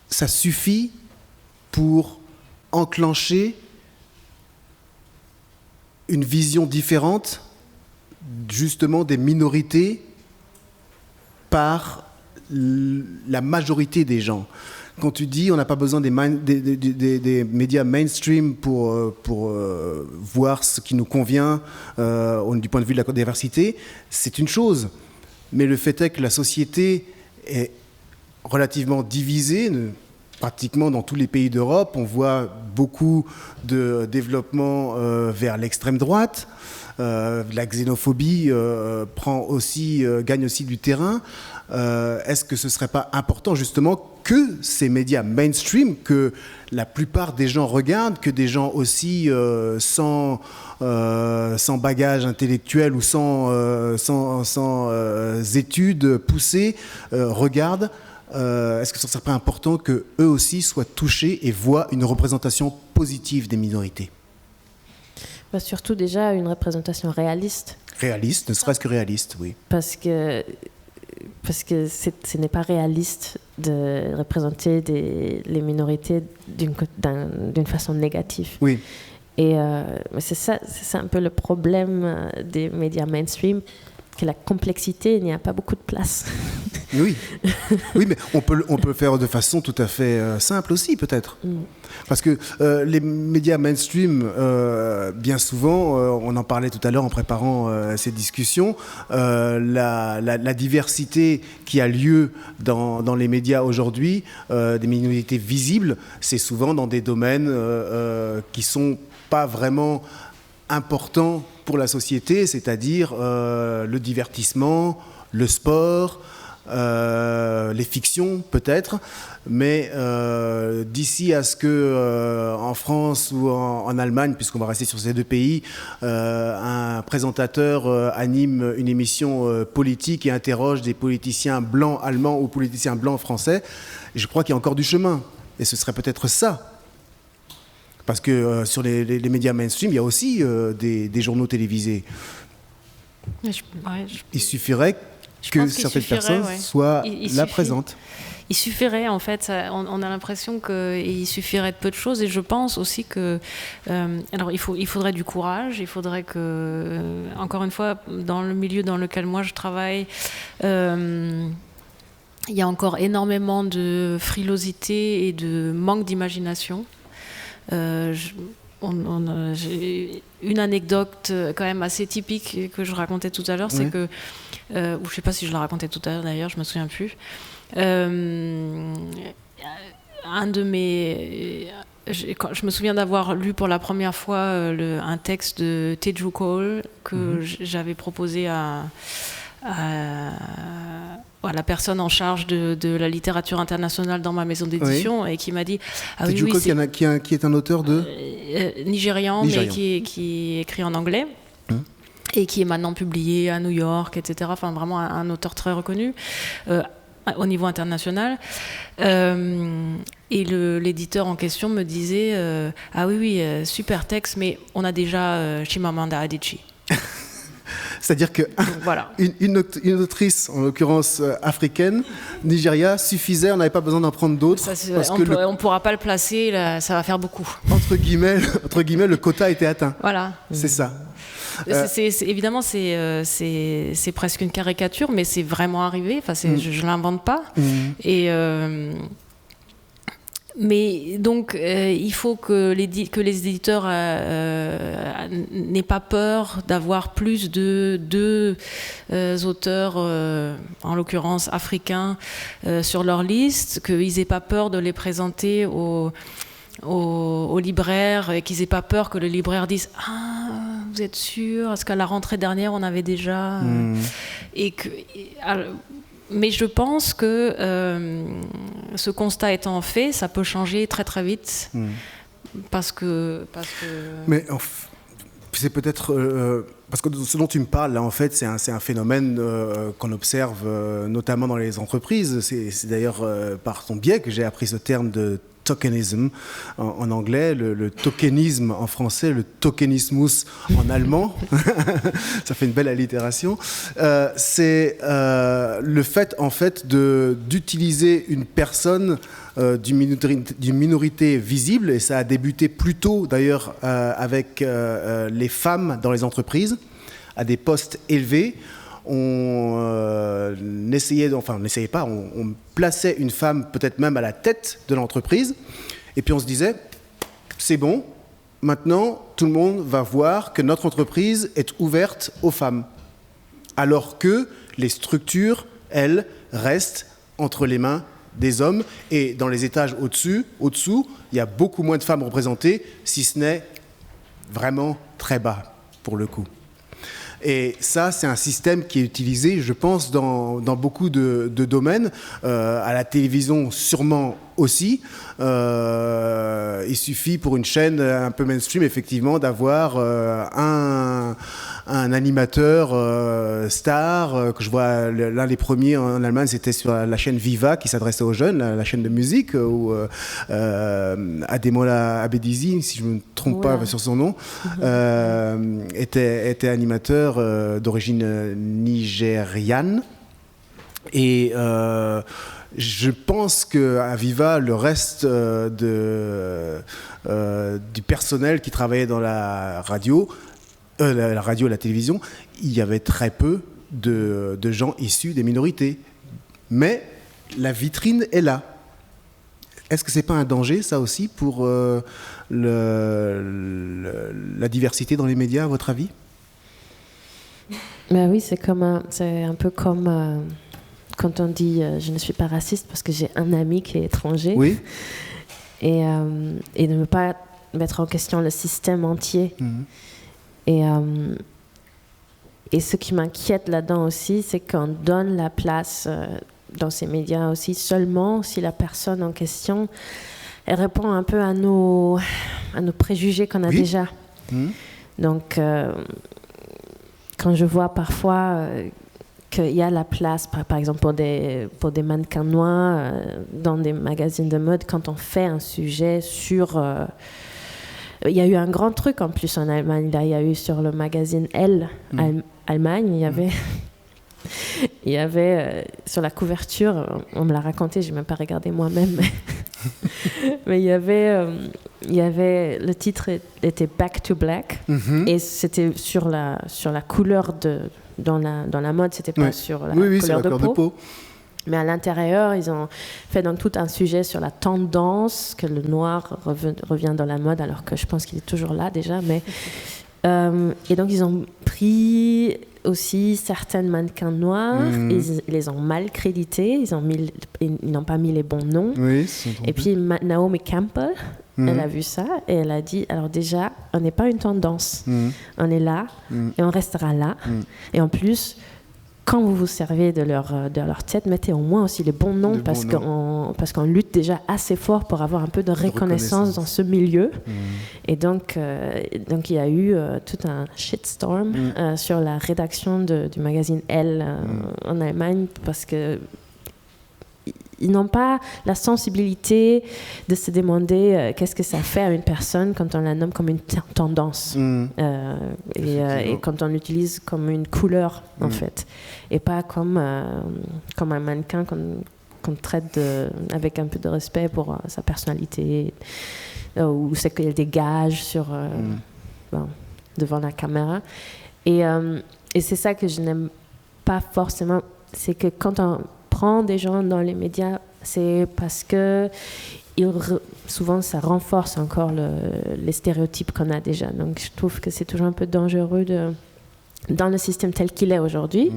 Speaker 1: ça suffit pour enclencher une vision différente, justement, des minorités par la majorité des gens. Quand tu dis on n'a pas besoin des médias mainstream pour voir ce qui nous convient du point de vue de la diversité, c'est une chose. Mais le fait est que la société est relativement divisée. Pratiquement dans tous les pays d'Europe, on voit beaucoup de développement vers l'extrême droite. La xénophobie gagne aussi du terrain. Est-ce que ce ne serait pas important justement que ces médias mainstream, que la plupart des gens regardent, que des gens aussi sans bagage intellectuel ou sans études poussées regardent, est-ce que ce ne serait pas important qu'eux aussi soient touchés et voient une représentation positive des minorités ?
Speaker 3: Surtout déjà une représentation réaliste.
Speaker 1: Réaliste, ne serait-ce que réaliste, oui.
Speaker 3: Parce que ce n'est pas réaliste de représenter les minorités d'une façon négative.
Speaker 1: Oui.
Speaker 3: Et c'est un peu le problème des médias mainstream, que la complexité, il n'y a pas beaucoup de place.
Speaker 1: Oui, mais on peut le faire de façon tout à fait simple aussi, peut-être. Parce que les médias mainstream, bien souvent, on en parlait tout à l'heure en préparant ces discussions, la diversité qui a lieu dans les médias aujourd'hui, des minorités visibles, c'est souvent dans des domaines qui sont pas vraiment importants pour la société, c'est-à-dire le divertissement, le sport, les fictions peut-être, mais d'ici à ce que en France ou en Allemagne, puisqu'on va rester sur ces deux pays, un présentateur anime une émission politique et interroge des politiciens blancs allemands ou politiciens blancs français, je crois qu'il y a encore du chemin, et ce serait peut-être ça. Parce que sur les médias mainstream, il y a aussi des journaux télévisés. Il suffirait que certaines personnes soient là présentes.
Speaker 2: Il suffirait, en fait, on a l'impression qu'il suffirait de peu de choses, et je pense aussi que, alors il faudrait du courage, il faudrait que, encore une fois, dans le milieu dans lequel moi je travaille, il y a encore énormément de frilosité et de manque d'imagination. J'ai une anecdote quand même assez typique que je racontais tout à l'heure, c'est que, ou je ne sais pas si je la racontais tout à l'heure d'ailleurs, je ne me souviens plus. Je me souviens d'avoir lu pour la première fois un texte de Teju Cole que j'avais proposé à la personne en charge de la littérature internationale dans ma maison d'édition, et qui m'a dit
Speaker 1: Teju Cole, qui est un auteur de
Speaker 2: Nigérian, mais qui écrit en anglais. Et qui est maintenant publié à New York, etc. Enfin, vraiment un auteur très reconnu au niveau international. Et l'éditeur en question me disait ah oui, super texte, mais on a déjà Chimamanda Adichie.
Speaker 1: C'est-à-dire que
Speaker 2: voilà.
Speaker 1: une autrice, en l'occurrence africaine, Nigeria, suffisait, on n'avait pas besoin d'en prendre d'autres.
Speaker 2: On ne pourra pas le placer, là, ça va faire beaucoup.
Speaker 1: Entre guillemets, le quota était atteint.
Speaker 2: Voilà.
Speaker 1: C'est ça.
Speaker 2: Évidemment, c'est presque une caricature, mais c'est vraiment arrivé. Enfin, je ne l'invente pas. Et... mais donc, il faut que les éditeurs n'aient pas peur d'avoir plus de deux auteurs, en l'occurrence africains, sur leur liste, qu'ils n'aient pas peur de les présenter aux libraires, et qu'ils n'aient pas peur que le libraire dise « Ah, vous êtes sûr ? Est-ce qu'à la rentrée dernière, on avait déjà… Mais je pense que ce constat étant fait, ça peut changer très très vite. Parce que...
Speaker 1: Mais c'est peut-être... parce que ce dont tu me parles, là, en fait, c'est un phénomène qu'on observe notamment dans les entreprises. C'est d'ailleurs par ton biais que j'ai appris ce terme de tokenism en anglais, le tokenisme en français, le tokenismus en allemand. Ça fait une belle allitération. C'est le fait, en fait, d'utiliser une personne d'une minorité visible, et ça a débuté plus tôt d'ailleurs avec les femmes dans les entreprises à des postes élevés. On plaçait une femme peut-être même à la tête de l'entreprise, et puis on se disait, c'est bon, maintenant tout le monde va voir que notre entreprise est ouverte aux femmes, alors que les structures, elles, restent entre les mains des hommes, et dans les étages au-dessous, il y a beaucoup moins de femmes représentées, si ce n'est vraiment très bas, pour le coup. Et ça, c'est un système qui est utilisé, je pense, dans beaucoup de domaines, à la télévision sûrement aussi. Il suffit pour une chaîne un peu mainstream, effectivement, d'avoir un animateur star, que je vois, l'un des premiers en Allemagne, c'était sur la chaîne Viva, qui s'adressait aux jeunes, la chaîne de musique, où Ademola Abedizi, si je ne me trompe pas sur son nom, était animateur d'origine nigériane. Et je pense qu'à Viva, le reste du personnel qui travaillait dans la radio et la télévision, il y avait très peu de gens issus des minorités. Mais la vitrine est là. Est-ce que ce n'est pas un danger, ça aussi, pour la diversité dans les médias, à votre avis ?
Speaker 3: Ben oui, c'est un peu comme quand on dit je ne suis pas raciste parce que j'ai un ami qui est étranger.
Speaker 1: Oui.
Speaker 3: Et de ne pas mettre en question le système entier. Et ce qui m'inquiète là-dedans aussi, c'est qu'on donne la place dans ces médias aussi seulement si la personne en question, elle répond un peu à nos préjugés qu'on a déjà. Donc, quand je vois parfois qu'il y a la place, par exemple, pour des mannequins noirs dans des magazines de mode, quand on fait un sujet sur... il y a eu un grand truc en plus en Allemagne. Là, il y a eu sur le magazine Elle, Allemagne, il y avait sur la couverture, on me l'a raconté, je n'ai même pas regardé moi-même, mais il y avait le titre était Back to Black, et c'était sur la couleur dans la mode, c'était pas sur la couleur de peau. Mais à l'intérieur, ils ont fait donc tout un sujet sur la tendance que le noir revient dans la mode, alors que je pense qu'il est toujours là déjà. Mais et donc ils ont pris aussi certaines mannequins noirs, ils les ont mal crédités, ils n'ont pas mis les bons noms. Et puis Naomi Campbell, elle a vu ça et elle a dit, alors déjà, on n'est pas une tendance, on est là et on restera là. Et en plus, quand vous vous servez de leur tête, mettez au moins aussi les bons noms, parce qu'on lutte déjà assez fort pour avoir un peu de reconnaissance dans ce milieu. Et donc il y a eu tout un shitstorm sur la rédaction du magazine Elle en Allemagne, parce que ils n'ont pas la sensibilité de se demander qu'est-ce que ça fait à une personne quand on la nomme comme une tendance et quand on l'utilise comme une couleur en fait, et pas comme un mannequin qu'on traite avec un peu de respect pour sa personnalité ou ce qu'elle dégage devant la caméra. Et c'est ça que je n'aime pas forcément, c'est que quand on prend des gens dans les médias, c'est parce que souvent ça renforce encore les stéréotypes qu'on a déjà. Donc je trouve que c'est toujours un peu dangereux dans le système tel qu'il est aujourd'hui,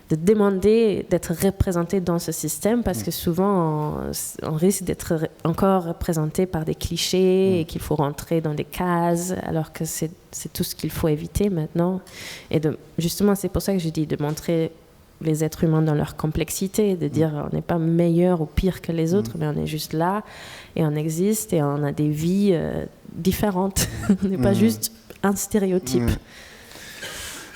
Speaker 3: de demander d'être représenté dans ce système, parce que souvent on risque d'être encore représenté par des clichés et qu'il faut rentrer dans des cases, alors que c'est tout ce qu'il faut éviter maintenant. Et justement, c'est pour ça que je dis de montrer les êtres humains dans leur complexité, de dire on n'est pas meilleur ou pire que les autres, mais on est juste là et on existe et on a des vies différentes. On n'est pas juste un stéréotype.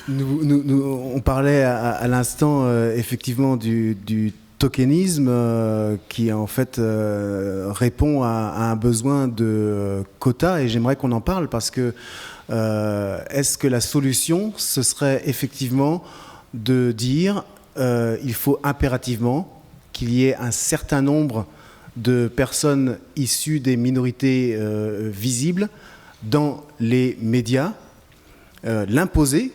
Speaker 1: On parlait à l'instant effectivement du tokenisme qui en fait répond à un besoin de quotas, et j'aimerais qu'on en parle parce que est-ce que la solution ce serait effectivement de dire il faut impérativement qu'il y ait un certain nombre de personnes issues des minorités visibles dans les médias, l'imposer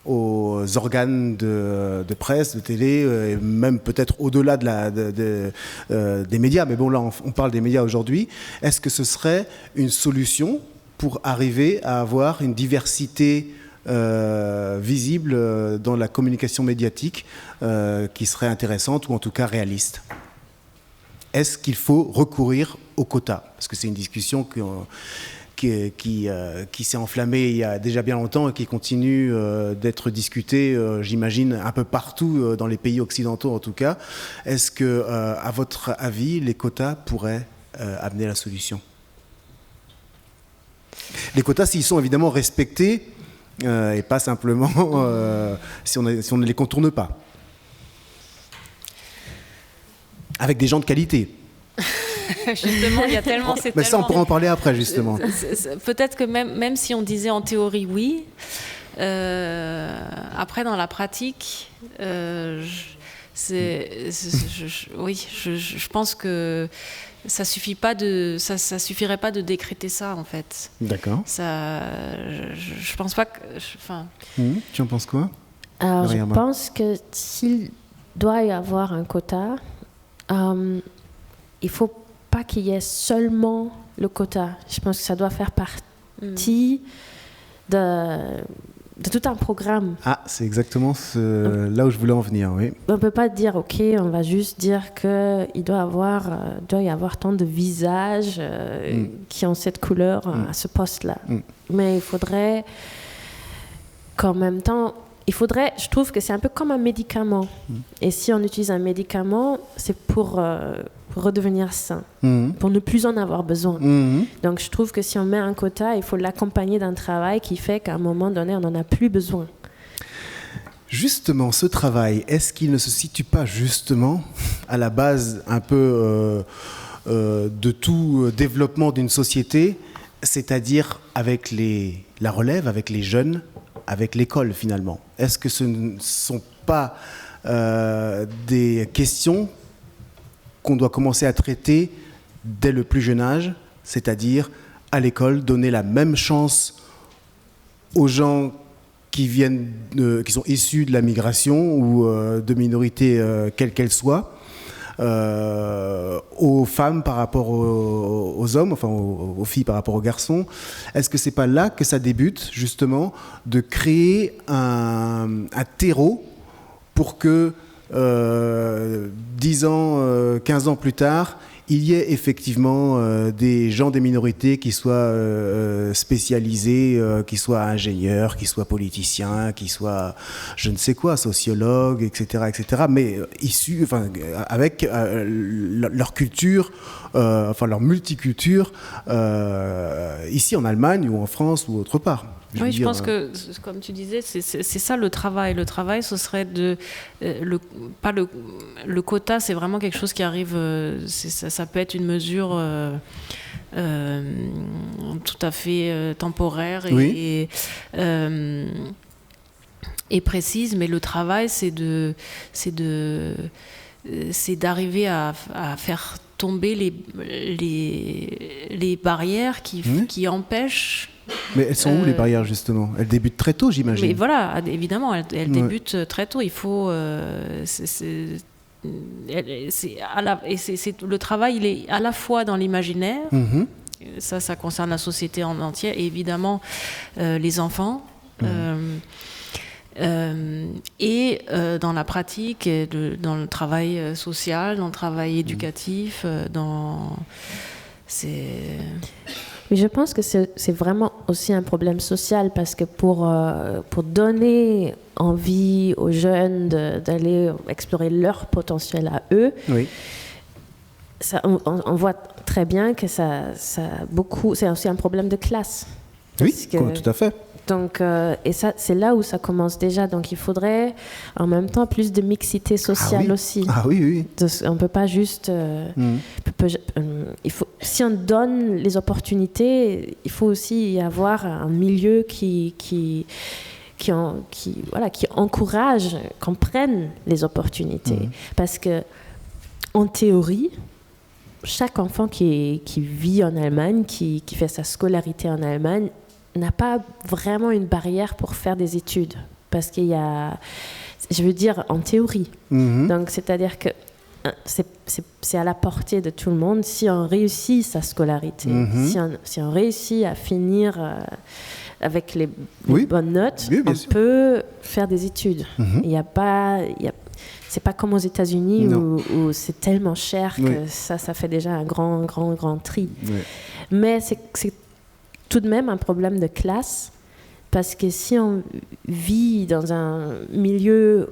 Speaker 1: aux organes de presse, de télé, et même peut-être au-delà des médias, mais bon là on parle des médias aujourd'hui. Est-ce que ce serait une solution pour arriver à avoir une diversité visible dans la communication médiatique qui serait intéressante ou en tout cas réaliste? Est-ce qu'il faut recourir aux quotas? Parce que c'est une discussion qui s'est enflammée il y a déjà bien longtemps et qui continue d'être discutée, j'imagine, un peu partout dans les pays occidentaux en tout cas. Est-ce que, à votre avis, les quotas pourraient amener la solution? Les quotas, s'ils sont évidemment respectés et pas simplement si on ne les contourne pas. Avec des gens de qualité.
Speaker 2: Justement, il y a tellement...
Speaker 1: Mais ça, on pourra en parler après, justement.
Speaker 2: Peut-être que même si on disait en théorie oui, après, dans la pratique, je pense que ça suffirait pas de décréter ça, en fait.
Speaker 1: D'accord.
Speaker 2: Je pense pas que...
Speaker 1: Tu en penses quoi?
Speaker 3: Alors, je pense que s'il doit y avoir un quota, il faut pas qu'il y ait seulement le quota. Je pense que ça doit faire partie de tout un programme. Ah,
Speaker 1: c'est exactement là où je voulais en venir, oui.
Speaker 3: On ne peut pas dire, OK, on va juste dire qu'il doit y avoir tant de visages qui ont cette couleur à ce poste-là. Mais il faudrait qu'en même temps, je trouve que c'est un peu comme un médicament. Et si on utilise un médicament, c'est pour redevenir sain, pour ne plus en avoir besoin. Donc je trouve que si on met un quota, il faut l'accompagner d'un travail qui fait qu'à un moment donné, on n'en a plus besoin.
Speaker 1: Justement, ce travail, est-ce qu'il ne se situe pas justement à la base un peu de tout développement d'une société, c'est-à-dire avec la relève, avec les jeunes, avec l'école finalement? Est-ce que ce ne sont pas des questions qu'on doit commencer à traiter dès le plus jeune âge, c'est-à-dire à l'école, donner la même chance aux gens qui sont issus de la migration ou de minorités quelles qu'elles soient, aux femmes par rapport aux hommes, enfin aux filles par rapport aux garçons. Est-ce que c'est pas là que ça débute, justement, de créer un terreau pour que 10 ans, 15 ans plus tard, il y ait effectivement des gens des minorités qui soient spécialisés, qui soient ingénieurs, qui soient politiciens, qui soient je ne sais quoi, sociologues, etc., mais issus, avec leur culture, leur multiculture, ici en Allemagne ou en France ou autre part.
Speaker 2: Oui, je pense que, comme tu disais, c'est ça le travail. Le travail, ce serait le quota, c'est vraiment quelque chose qui arrive, ça peut être une mesure tout à fait temporaire et précise, mais le travail, c'est d'arriver à faire tomber les barrières qui empêchent.
Speaker 1: Mais elles sont où les barrières justement? Elles débutent très tôt, j'imagine.
Speaker 2: Mais voilà, évidemment, elles débutent très tôt. Il faut, le travail, il est à la fois dans l'imaginaire. Ça concerne la société en entier, et évidemment les enfants. Et dans la pratique, dans le travail social, dans le travail éducatif,
Speaker 3: Mais je pense que c'est vraiment aussi un problème social, parce que pour donner envie aux jeunes d'aller explorer leur potentiel à eux, on voit très bien que c'est aussi un problème de classe.
Speaker 1: Oui, tout à fait.
Speaker 3: Donc, et ça, c'est là où ça commence déjà. Donc, il faudrait en même temps plus de mixité sociale aussi.
Speaker 1: Ah oui.
Speaker 3: On ne peut pas juste... si on donne les opportunités, il faut aussi y avoir un milieu qui encourage, qu'on prenne les opportunités. Parce que, en théorie, chaque enfant qui vit en Allemagne, qui fait sa scolarité en Allemagne, n'a pas vraiment une barrière pour faire des études, parce qu'il y a, je veux dire, en théorie. Donc, c'est-à-dire que c'est à la portée de tout le monde si on réussit sa scolarité, si on réussit à finir avec les bonnes notes, on peut faire des études. Il y a pas... C'est pas comme aux États-Unis où c'est tellement cher que ça fait déjà un grand tri. Mais c'est tout de même un problème de classe, parce que si on vit dans un milieu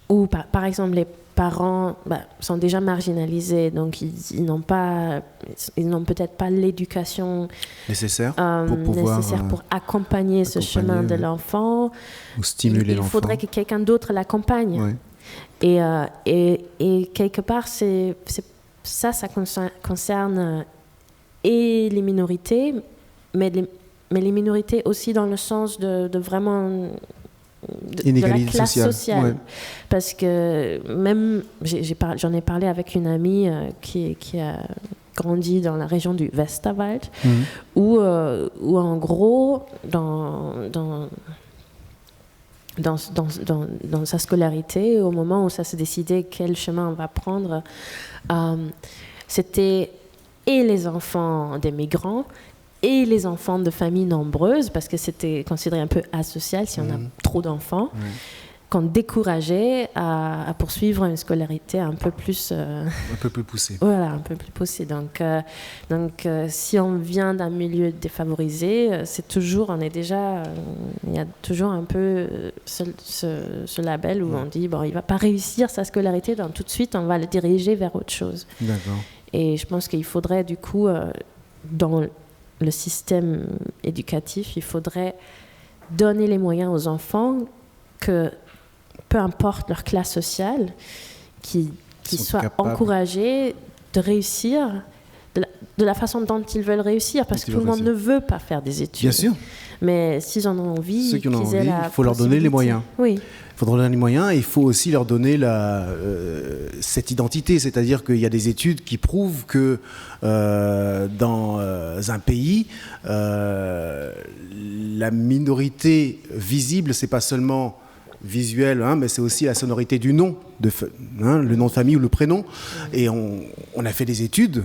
Speaker 3: où, par exemple, les parents sont déjà marginalisés, donc ils n'ont peut-être pas l'éducation
Speaker 1: nécessaire pour
Speaker 3: accompagner ce chemin de l'enfant,
Speaker 1: ou stimuler l'enfant.
Speaker 3: Il faudrait que quelqu'un d'autre l'accompagne. Et quelque part, ça concerne et les minorités, mais les minorités aussi dans le sens de vraiment de la classe sociale. Parce que même, j'en ai parlé avec une amie qui a grandi dans la région du Westerwald, où en gros, dans sa scolarité, au moment où ça se décidait quel chemin on va prendre, c'était et les enfants des migrants et les enfants de familles nombreuses, parce que c'était considéré un peu asocial si on a trop d'enfants, qu'on décourageait à poursuivre une scolarité un peu plus...
Speaker 1: un peu plus poussée.
Speaker 3: Voilà, un peu plus poussée. Donc, si on vient d'un milieu défavorisé, il y a toujours un peu ce label où on dit, bon, il ne va pas réussir sa scolarité, donc tout de suite, on va le diriger vers autre chose.
Speaker 1: D'accord.
Speaker 3: Et je pense qu'il faudrait, du coup, dans le système éducatif, il faudrait donner les moyens aux enfants que, peu importe leur classe sociale, qu'ils soient encouragés de réussir de la façon dont ils veulent réussir, parce que tout le monde ne veut pas faire des études.
Speaker 1: Bien sûr.
Speaker 3: Mais s'ils en ont envie,
Speaker 1: il faut leur donner les moyens.
Speaker 3: Oui.
Speaker 1: Il faut leur donner les moyens, et il faut aussi leur donner cette identité. C'est-à-dire qu'il y a des études qui prouvent que dans un pays, la minorité visible, c'est pas seulement visuel, mais c'est aussi la sonorité du nom, le nom de famille ou le prénom. Et on a fait des études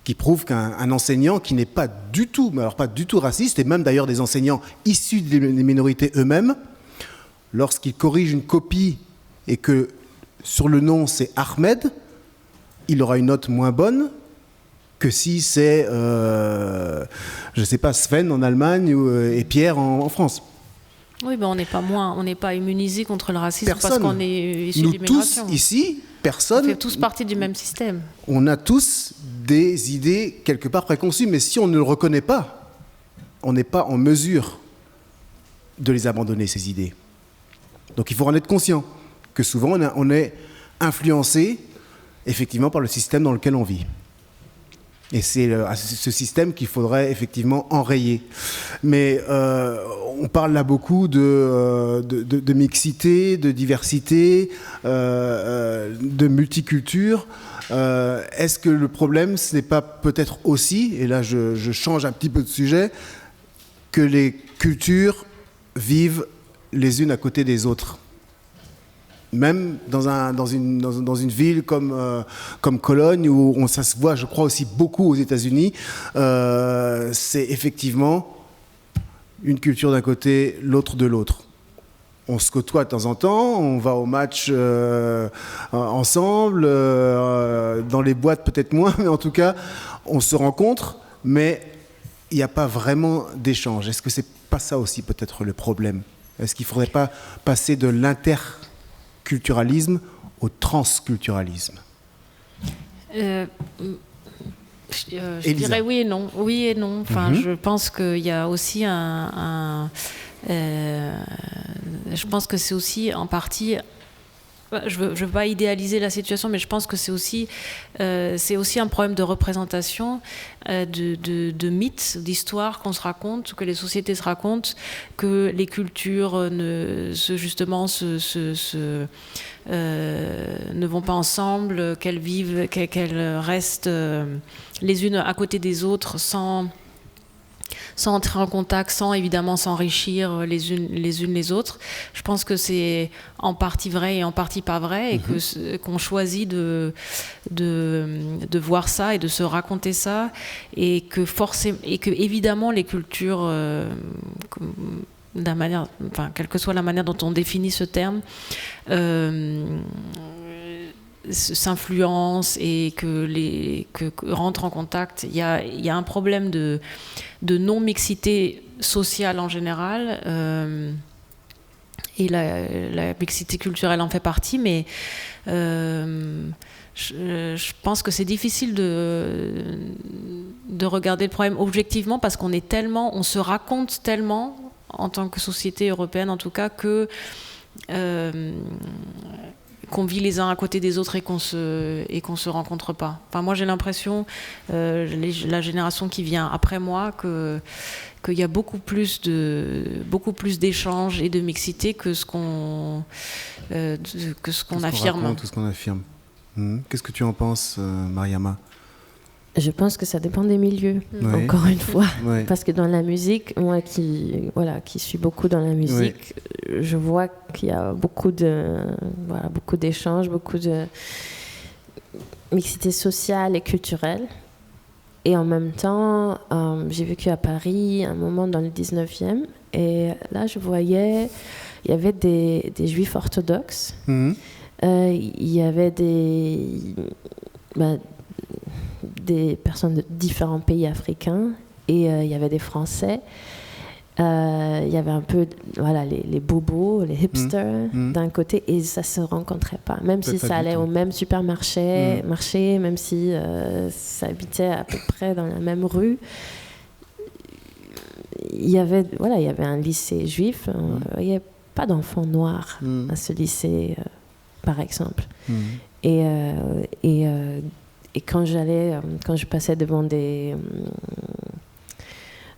Speaker 1: qui prouvent qu'un enseignant qui n'est pas du tout, mais alors pas du tout raciste, et même d'ailleurs des enseignants issus des minorités eux-mêmes, lorsqu'il corrige une copie et que sur le nom c'est Ahmed, il aura une note moins bonne que si c'est, je sais pas, Sven en Allemagne et Pierre en France.
Speaker 2: Oui, mais on n'est pas immunisé contre le racisme parce qu'on est issu de l'immigration.
Speaker 1: Nous tous ici, personne.
Speaker 2: On fait tous partie du même système.
Speaker 1: On a tous des idées quelque part préconçues, mais si on ne le reconnaît pas, on n'est pas en mesure de les abandonner, ces idées. Donc il faut en être conscient, que souvent on est influencé effectivement par le système dans lequel on vit. Et c'est ce système qu'il faudrait effectivement enrayer. Mais on parle là beaucoup de mixité, de diversité, de multiculture. Est-ce que le problème, ce n'est pas peut-être aussi, et là je change un petit peu de sujet, que les cultures vivent les unes à côté des autres ? Même dans une ville comme Cologne, où ça se voit, je crois, aussi beaucoup aux États-Unis, c'est effectivement une culture d'un côté, l'autre de l'autre. On se côtoie de temps en temps, on va au match ensemble, dans les boîtes peut-être moins, mais en tout cas, on se rencontre, mais il n'y a pas vraiment d'échange. Est-ce que c'est pas ça aussi peut-être le problème ? Est-ce qu'il ne faudrait pas passer de l'interculturalisme au transculturalisme ?
Speaker 2: Je dirais oui et non. Oui et non. Enfin, je pense qu'il y a aussi je pense que c'est aussi en partie. Je veux pas idéaliser la situation, mais je pense que c'est aussi un problème de représentation, de mythes, d'histoires qu'on se raconte, que les sociétés se racontent, que les cultures ne vont pas ensemble, qu'elles restent les unes à côté des autres sans entrer en contact, sans évidemment s'enrichir les unes les autres. Je pense que c'est en partie vrai et en partie pas vrai, et qu'on choisit de voir ça et de se raconter ça, et que évidemment les cultures, quelle que soit la manière dont on définit ce terme, s'influencent et que rentrent en contact. Il y a un problème de non-mixité sociale en général, et la mixité culturelle en fait partie, mais je pense que c'est difficile de regarder le problème objectivement, parce qu'on se raconte tellement en tant que société européenne en tout cas, que qu'on vit les uns à côté des autres et qu'on se rencontre pas. Enfin, moi j'ai l'impression, la génération qui vient après moi, qu'il y a beaucoup plus d'échanges et de mixité que ce qu'on affirme.
Speaker 1: Tout ce qu'on affirme. Qu'est-ce que tu en penses, Mariama ?
Speaker 3: Je pense que ça dépend des milieux, encore une fois. Ouais. Parce que dans la musique, moi qui suis beaucoup dans la musique, je vois qu'il y a beaucoup d'échanges, beaucoup de mixité sociale et culturelle. Et en même temps, j'ai vécu à Paris un moment dans le 19e, et là je voyais, il y avait des juifs orthodoxes, il y avait des personnes de différents pays africains, et il y avait des Français, il y avait un peu les bobos, les hipsters d'un côté, et ça se rencontrait pas, même si ça allait au même supermarché, même si ça habitait à peu près dans la même rue. Il y avait un lycée juif, il n'y avait pas d'enfants noirs à ce lycée, par exemple. Et quand je passais devant des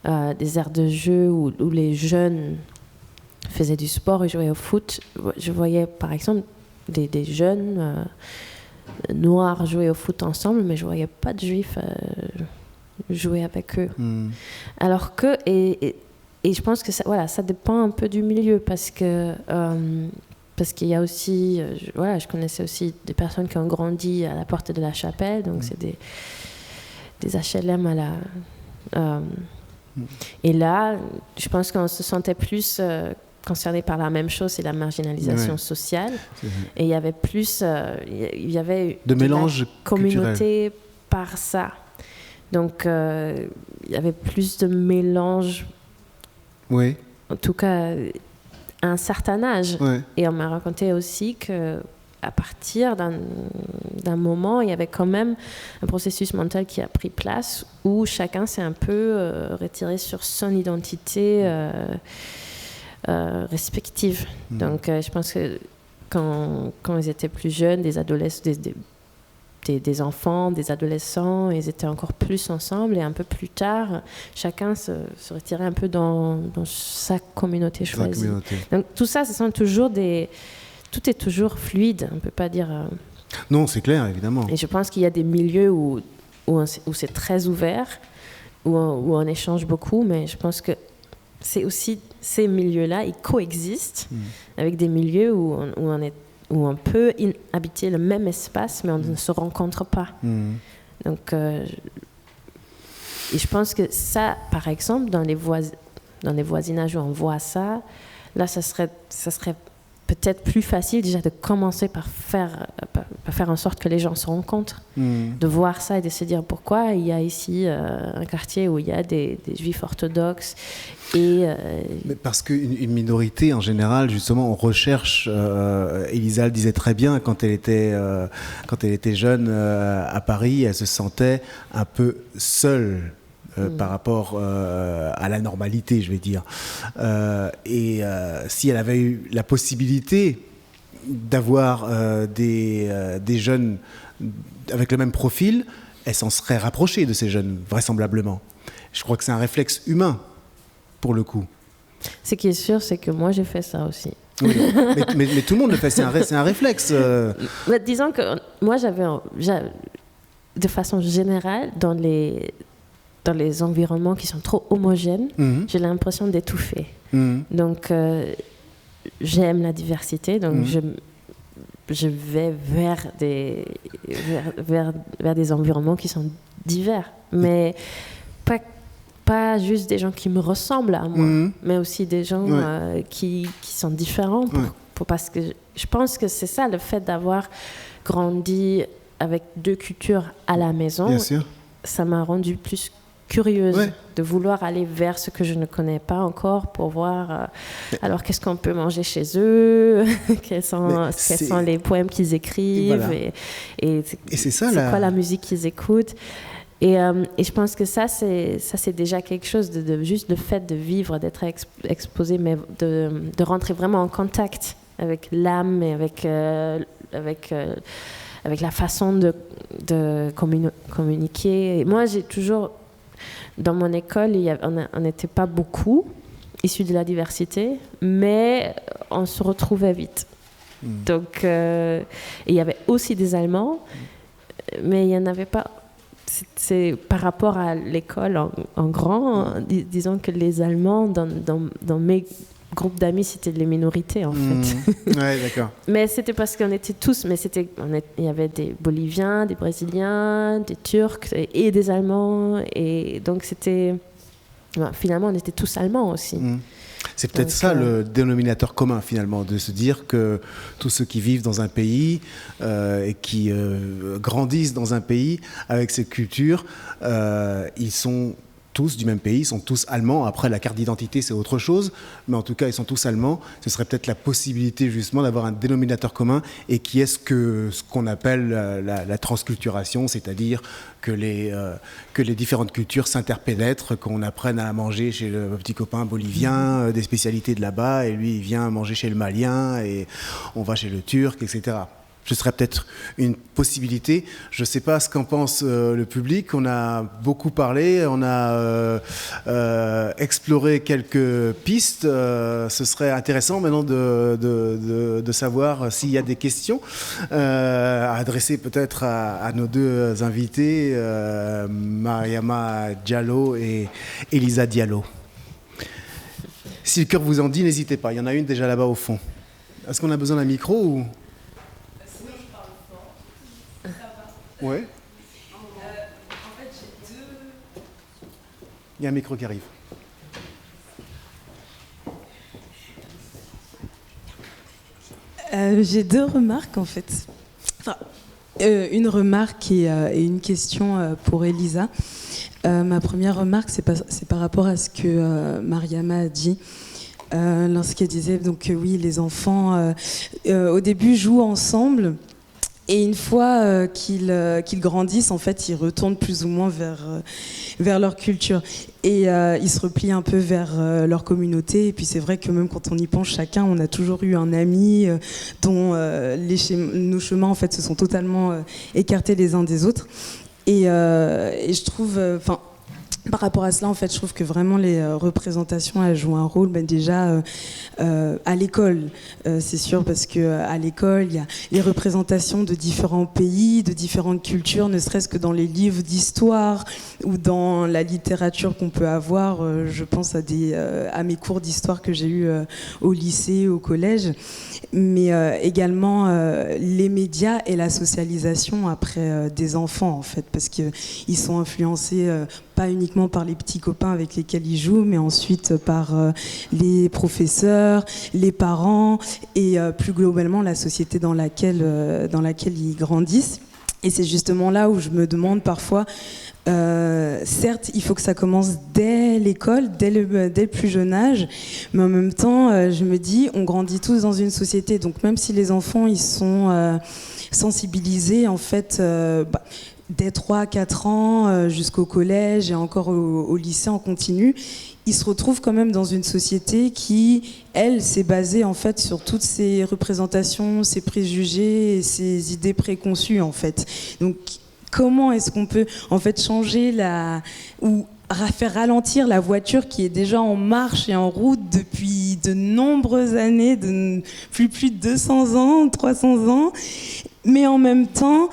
Speaker 3: aires de jeu où les jeunes faisaient du sport et jouaient au foot, je voyais par exemple des jeunes noirs jouer au foot ensemble, mais je ne voyais pas de juifs jouer avec eux. Alors que, et je pense que ça dépend un peu du milieu, parce qu'il y a aussi, je connaissais aussi des personnes qui ont grandi à la Porte de la Chapelle, donc c'est des HLM à la... Et là, je pense qu'on se sentait plus concerné par la même chose, c'est la marginalisation sociale. Et il y avait plus... il y avait
Speaker 1: de mélange
Speaker 3: communauté culturel par ça. Donc, il y avait plus de mélange.
Speaker 1: Oui.
Speaker 3: En tout cas... à un certain âge. Et on m'a raconté aussi que à partir d'un moment, il y avait quand même un processus mental qui a pris place où chacun s'est un peu retiré sur son identité respective. Donc, je pense que quand ils étaient plus jeunes, des adolescents, des enfants, des adolescents, ils étaient encore plus ensemble, et un peu plus tard, chacun se retirait un peu dans sa communauté choisie. Donc tout ça, ce sont toujours tout est toujours fluide, on ne peut pas dire...
Speaker 1: Non, c'est clair, évidemment.
Speaker 3: Et je pense qu'il y a des milieux où c'est très ouvert, où on échange beaucoup, mais je pense que c'est aussi ces milieux-là, ils coexistent avec des milieux où on peut habiter le même espace, mais on ne se rencontre pas. Donc, et je pense que ça, par exemple, dans les voisinages où on voit ça, là, ça serait peut-être plus facile déjà de commencer par faire en sorte que les gens se rencontrent, de voir ça et de se dire pourquoi il y a ici un quartier où il y a des juifs orthodoxes. Mais
Speaker 1: parce qu'une minorité, en général, justement, on recherche, Elisa le disait très bien, quand elle était jeune à Paris, elle se sentait un peu seule par rapport à la normalité, je vais dire. Si elle avait eu la possibilité d'avoir des jeunes avec le même profil, elle s'en serait rapprochée de ces jeunes, vraisemblablement. Je crois que c'est un réflexe humain, pour le coup.
Speaker 3: Ce qui est sûr, c'est que moi, j'ai fait ça aussi.
Speaker 1: Oui, mais tout le monde le fait, c'est un réflexe.
Speaker 3: Mais disons que moi, de façon générale, dans les environnements qui sont trop homogènes, j'ai l'impression d'étouffer. Donc, j'aime la diversité, donc je vais vers des environnements qui sont divers, mais pas juste des gens qui me ressemblent à moi, mais aussi des gens qui sont différents. Parce que je pense que c'est ça, le fait d'avoir grandi avec deux cultures à la maison,
Speaker 1: bien sûr.
Speaker 3: Ça m'a rendue plus curieuse de vouloir aller vers ce que je ne connais pas encore pour voir alors qu'est-ce qu'on peut manger chez eux, quels sont les poèmes qu'ils écrivent, et c'est quoi la musique qu'ils écoutent. Et je pense que ça c'est déjà quelque chose de juste le fait de vivre, d'être exposé, mais de rentrer vraiment en contact avec l'âme et avec la façon de communiquer. Et moi, j'ai toujours, dans mon école, on n'était pas beaucoup issus de la diversité, mais on se retrouvait vite. Donc, il y avait aussi des Allemands, mais il n'y en avait pas. C'est par rapport à l'école en grand, disons que les Allemands, dans mes groupes d'amis, c'était les minorités en fait.
Speaker 1: Ouais, d'accord.
Speaker 3: Mais c'était parce qu'on était tous, il y avait des Boliviens, des Brésiliens, des Turcs et des Allemands, et donc finalement on était tous Allemands aussi.
Speaker 1: C'est peut-être ça le dénominateur commun finalement, de se dire que tous ceux qui vivent dans un pays et qui grandissent dans un pays avec cette culture, ils sont tous du même pays, ils sont tous allemands. Après, la carte d'identité, c'est autre chose, mais en tout cas, ils sont tous allemands. Ce serait peut-être la possibilité justement d'avoir un dénominateur commun, et qui est ce qu'on appelle la transculturation, c'est-à-dire que les différentes cultures s'interpénètrent, qu'on apprenne à manger chez le petit copain bolivien des spécialités de là-bas, et lui, il vient manger chez le malien, et on va chez le turc, etc. Ce serait peut-être une possibilité. Je ne sais pas ce qu'en pense le public. On a beaucoup parlé, on a exploré quelques pistes. Ce serait intéressant maintenant de savoir s'il y a des questions à adresser peut-être à nos deux invités, Mariama Diallo et Elisa Diallo. Si le cœur vous en dit, n'hésitez pas. Il y en a une déjà là-bas au fond. Est-ce qu'on a besoin d'un micro ou... Ouais.
Speaker 4: En fait, j'ai deux...
Speaker 1: Il y a un micro qui arrive.
Speaker 4: J'ai deux remarques, en fait. Enfin, une remarque et une question pour Elisa. Ma première remarque, c'est par rapport à ce que Mariama a dit. lorsqu'elle disait donc oui, les enfants au début jouent ensemble. Et une fois qu'ils grandissent, en fait, ils retournent plus ou moins vers leur culture. Et ils se replient un peu vers leur communauté. Et puis c'est vrai que même quand on y pense, chacun, on a toujours eu un ami dont nos chemins, en fait, se sont totalement écartés les uns des autres. Et je trouve... par rapport à cela, en fait, je trouve que vraiment les représentations, elles jouent un rôle. Déjà à l'école, c'est sûr, parce que à l'école, il y a les représentations de différents pays, de différentes cultures, ne serait-ce que dans les livres d'histoire ou dans la littérature qu'on peut avoir. Je pense à mes cours d'histoire que j'ai eus au lycée, au collège, mais également les médias et la socialisation après des enfants, en fait, parce qu'ils sont influencés pas uniquement par les petits copains avec lesquels ils jouent, mais ensuite par les professeurs, les parents et plus globalement la société dans laquelle ils grandissent. Et c'est justement là où je me demande parfois, certes, il faut que ça commence dès l'école, dès le plus jeune âge, mais en même temps, je me dis, on grandit tous dans une société, donc même si les enfants ils sont sensibilisés, en fait, dès 3-4 ans jusqu'au collège et encore au lycée en continu, ils se retrouvent quand même dans une société qui, elle, s'est basée en fait sur toutes ces représentations, ces préjugés et ces idées préconçues en fait. Donc, comment est-ce qu'on peut en fait changer ou faire ralentir la voiture qui est déjà en marche et en route depuis de nombreuses années, plus de 200 ans, 300 ans, mais en même temps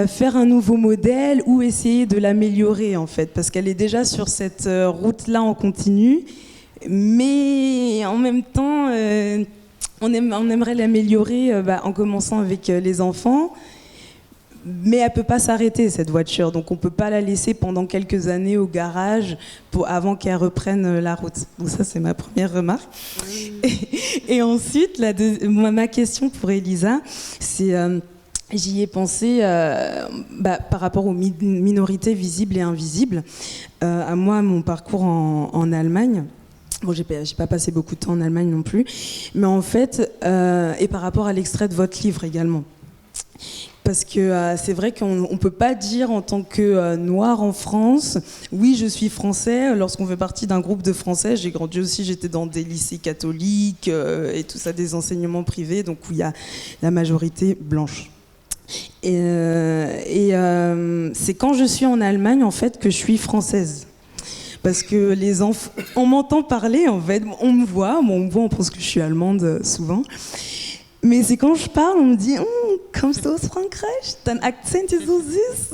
Speaker 4: faire un nouveau modèle ou essayer de l'améliorer en fait, parce qu'elle est déjà sur cette route-là en continu, mais en même temps on aimerait l'améliorer en commençant avec les enfants. Mais elle ne peut pas s'arrêter, cette voiture. Donc on ne peut pas la laisser pendant quelques années au garage avant qu'elle reprenne la route. Donc ça, c'est ma première remarque. Et ensuite, ma question pour Elisa, c'est... j'y ai pensé par rapport aux minorités visibles et invisibles. À moi, mon parcours en Allemagne... Bon, j'ai pas passé beaucoup de temps en Allemagne non plus. Mais en fait, et par rapport à l'extrait de votre livre également. Parce que c'est vrai qu'on ne peut pas dire en tant que noir en France, oui je suis français, lorsqu'on fait partie d'un groupe de français, j'ai grandi aussi, j'étais dans des lycées catholiques et tout ça, des enseignements privés, donc où il y a la majorité blanche. Et c'est quand je suis en Allemagne en fait que je suis française. Parce que les enfants, on m'entend parler en fait, on me voit, on pense que je suis allemande souvent. Mais c'est quand je parle, on me dit kommst du aus Frankreich? Dein Akzent est so süß.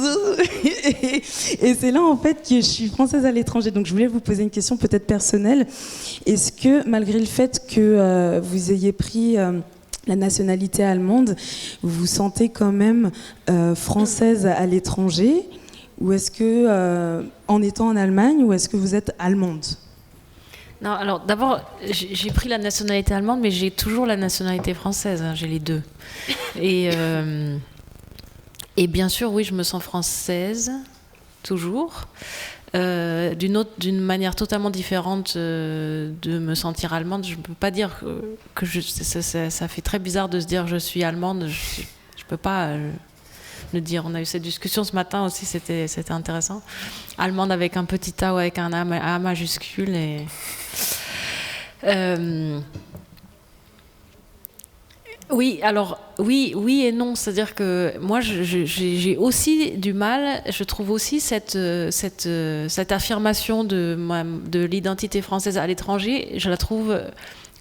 Speaker 4: Et c'est là en fait que je suis française à l'étranger. Donc je voulais vous poser une question peut-être personnelle. Est-ce que malgré le fait que vous ayez pris la nationalité allemande, vous vous sentez quand même française à l'étranger? Ou est-ce que en étant en Allemagne, ou est-ce que vous êtes allemande?
Speaker 2: Non, alors d'abord, j'ai pris la nationalité allemande, mais j'ai toujours la nationalité française, hein, j'ai les deux. Et bien sûr, oui, je me sens française, toujours. D'une manière totalement différente de me sentir allemande. Je ne peux pas dire que ça fait très bizarre de se dire je suis allemande. Je ne peux pas le dire. On a eu cette discussion ce matin aussi, c'était intéressant. Allemande avec un petit A ou avec un A majuscule. Oui, alors oui et non, c'est-à-dire que moi j'ai aussi du mal, je trouve aussi cette affirmation de l'identité française à l'étranger, je la trouve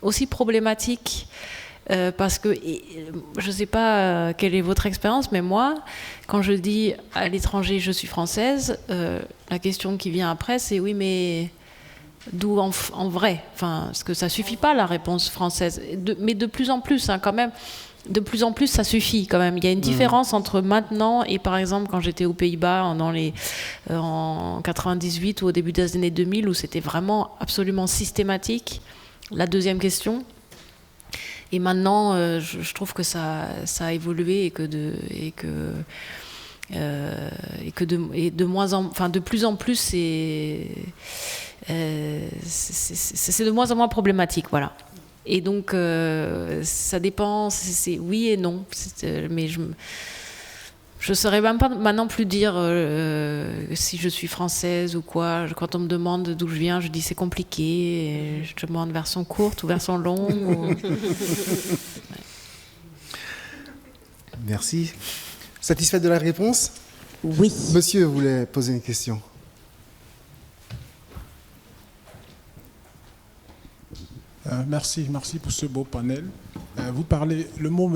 Speaker 2: aussi problématique parce que je ne sais pas quelle est votre expérience, mais moi, quand je dis à l'étranger je suis française, la question qui vient après c'est oui mais d'où en vrai, enfin, parce que ça suffit pas la réponse française, mais de plus en plus hein, quand même, de plus en plus ça suffit quand même. Il y a une différence entre maintenant et par exemple quand j'étais aux Pays-Bas en 98 ou au début des années 2000 où c'était vraiment absolument systématique la deuxième question. Et maintenant, je trouve que ça a évolué et de plus en plus c'est de moins en moins problématique, voilà. Et donc, ça dépend, c'est oui et non. Mais je ne saurais même pas maintenant plus dire si je suis française ou quoi. Quand on me demande d'où je viens, je dis c'est compliqué. Et je demande version courte ou version longue.
Speaker 1: Merci. Satisfaite de la réponse ?
Speaker 4: Oui.
Speaker 1: Monsieur voulait poser une question.
Speaker 5: Merci pour ce beau panel. Vous parlez le mot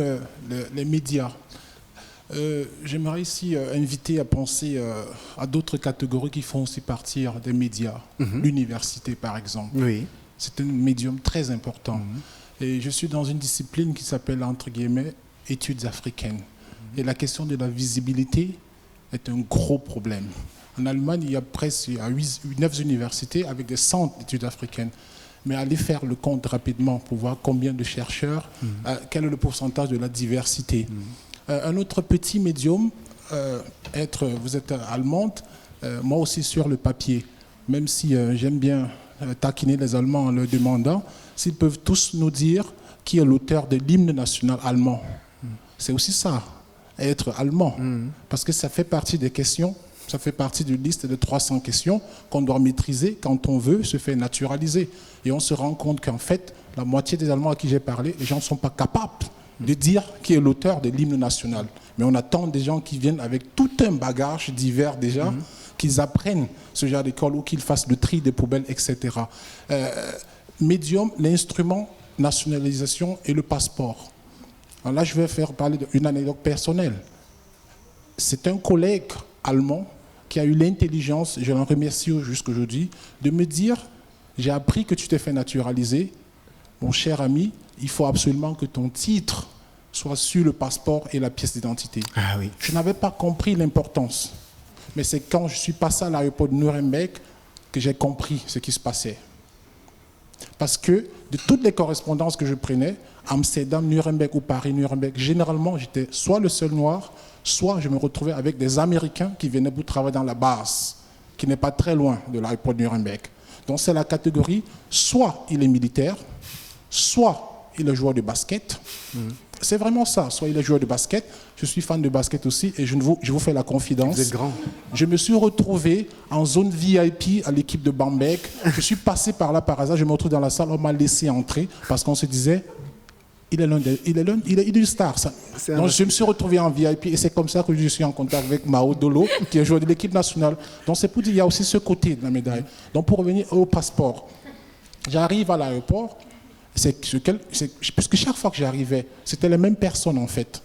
Speaker 5: les médias. J'aimerais ici inviter à penser à d'autres catégories qui font aussi partie des médias. L'université, par exemple.
Speaker 1: Oui.
Speaker 5: C'est un médium très important. Et je suis dans une discipline qui s'appelle, entre guillemets, études africaines. Et la question de la visibilité est un gros problème. En Allemagne, il y a presque 9 universités avec des centres d'études africaines. Mais allez faire le compte rapidement pour voir combien de chercheurs, quel est le pourcentage de la diversité. Un autre petit médium, vous êtes allemande, moi aussi sur le papier, même si j'aime bien taquiner les Allemands en leur demandant s'ils peuvent tous nous dire qui est l'auteur de l'hymne national allemand. C'est aussi ça, être allemand, parce que ça fait partie des questions. Ça fait partie d'une liste de 300 questions qu'on doit maîtriser quand on veut se faire naturaliser. Et on se rend compte qu'en fait, la moitié des Allemands à qui j'ai parlé, les gens ne sont pas capables de dire qui est l'auteur de l'hymne national. Mais on attend des gens qui viennent avec tout un bagage divers déjà, qu'ils apprennent ce genre d'école ou qu'ils fassent le tri des poubelles, etc. Médium, l'instrument, nationalisation et le passeport. Alors là, je vais faire parler d'une anecdote personnelle. C'est un collègue allemand qui a eu l'intelligence, je l'en remercie jusqu'aujourd'hui, de me dire « J'ai appris que tu t'es fait naturaliser. Mon cher ami, il faut absolument que ton titre soit sur le passeport et la pièce d'identité. »
Speaker 1: Ah oui.
Speaker 5: Je n'avais pas compris l'importance. Mais c'est quand je suis passé à l'aéroport de Nuremberg que j'ai compris ce qui se passait. Parce que de toutes les correspondances que je prenais, Amsterdam, Nuremberg ou Paris, Nuremberg, généralement, j'étais soit le seul noir, soit je me retrouvais avec des Américains qui venaient pour travailler dans la base, qui n'est pas très loin de l'aéroport de Nuremberg. Donc c'est la catégorie, soit il est militaire, soit il est joueur de basket. C'est vraiment ça, soit il est joueur de basket. Je suis fan de basket aussi et je vous fais la confidence.
Speaker 1: Vous êtes grand.
Speaker 5: Je me suis retrouvé en zone VIP à l'équipe de Bamberg. Je suis passé par là par hasard, je me retrouve dans la salle, on m'a laissé entrer parce qu'on se disait il est une star. Ça. Donc je me suis retrouvé en VIP et c'est comme ça que je suis en contact avec Mao Dolo, qui est joueur de l'équipe nationale. Donc c'est pour dire qu'il y a aussi ce côté de la médaille. Donc pour revenir au passeport, j'arrive à l'aéroport, puisque chaque fois que j'arrivais, c'était les mêmes personnes en fait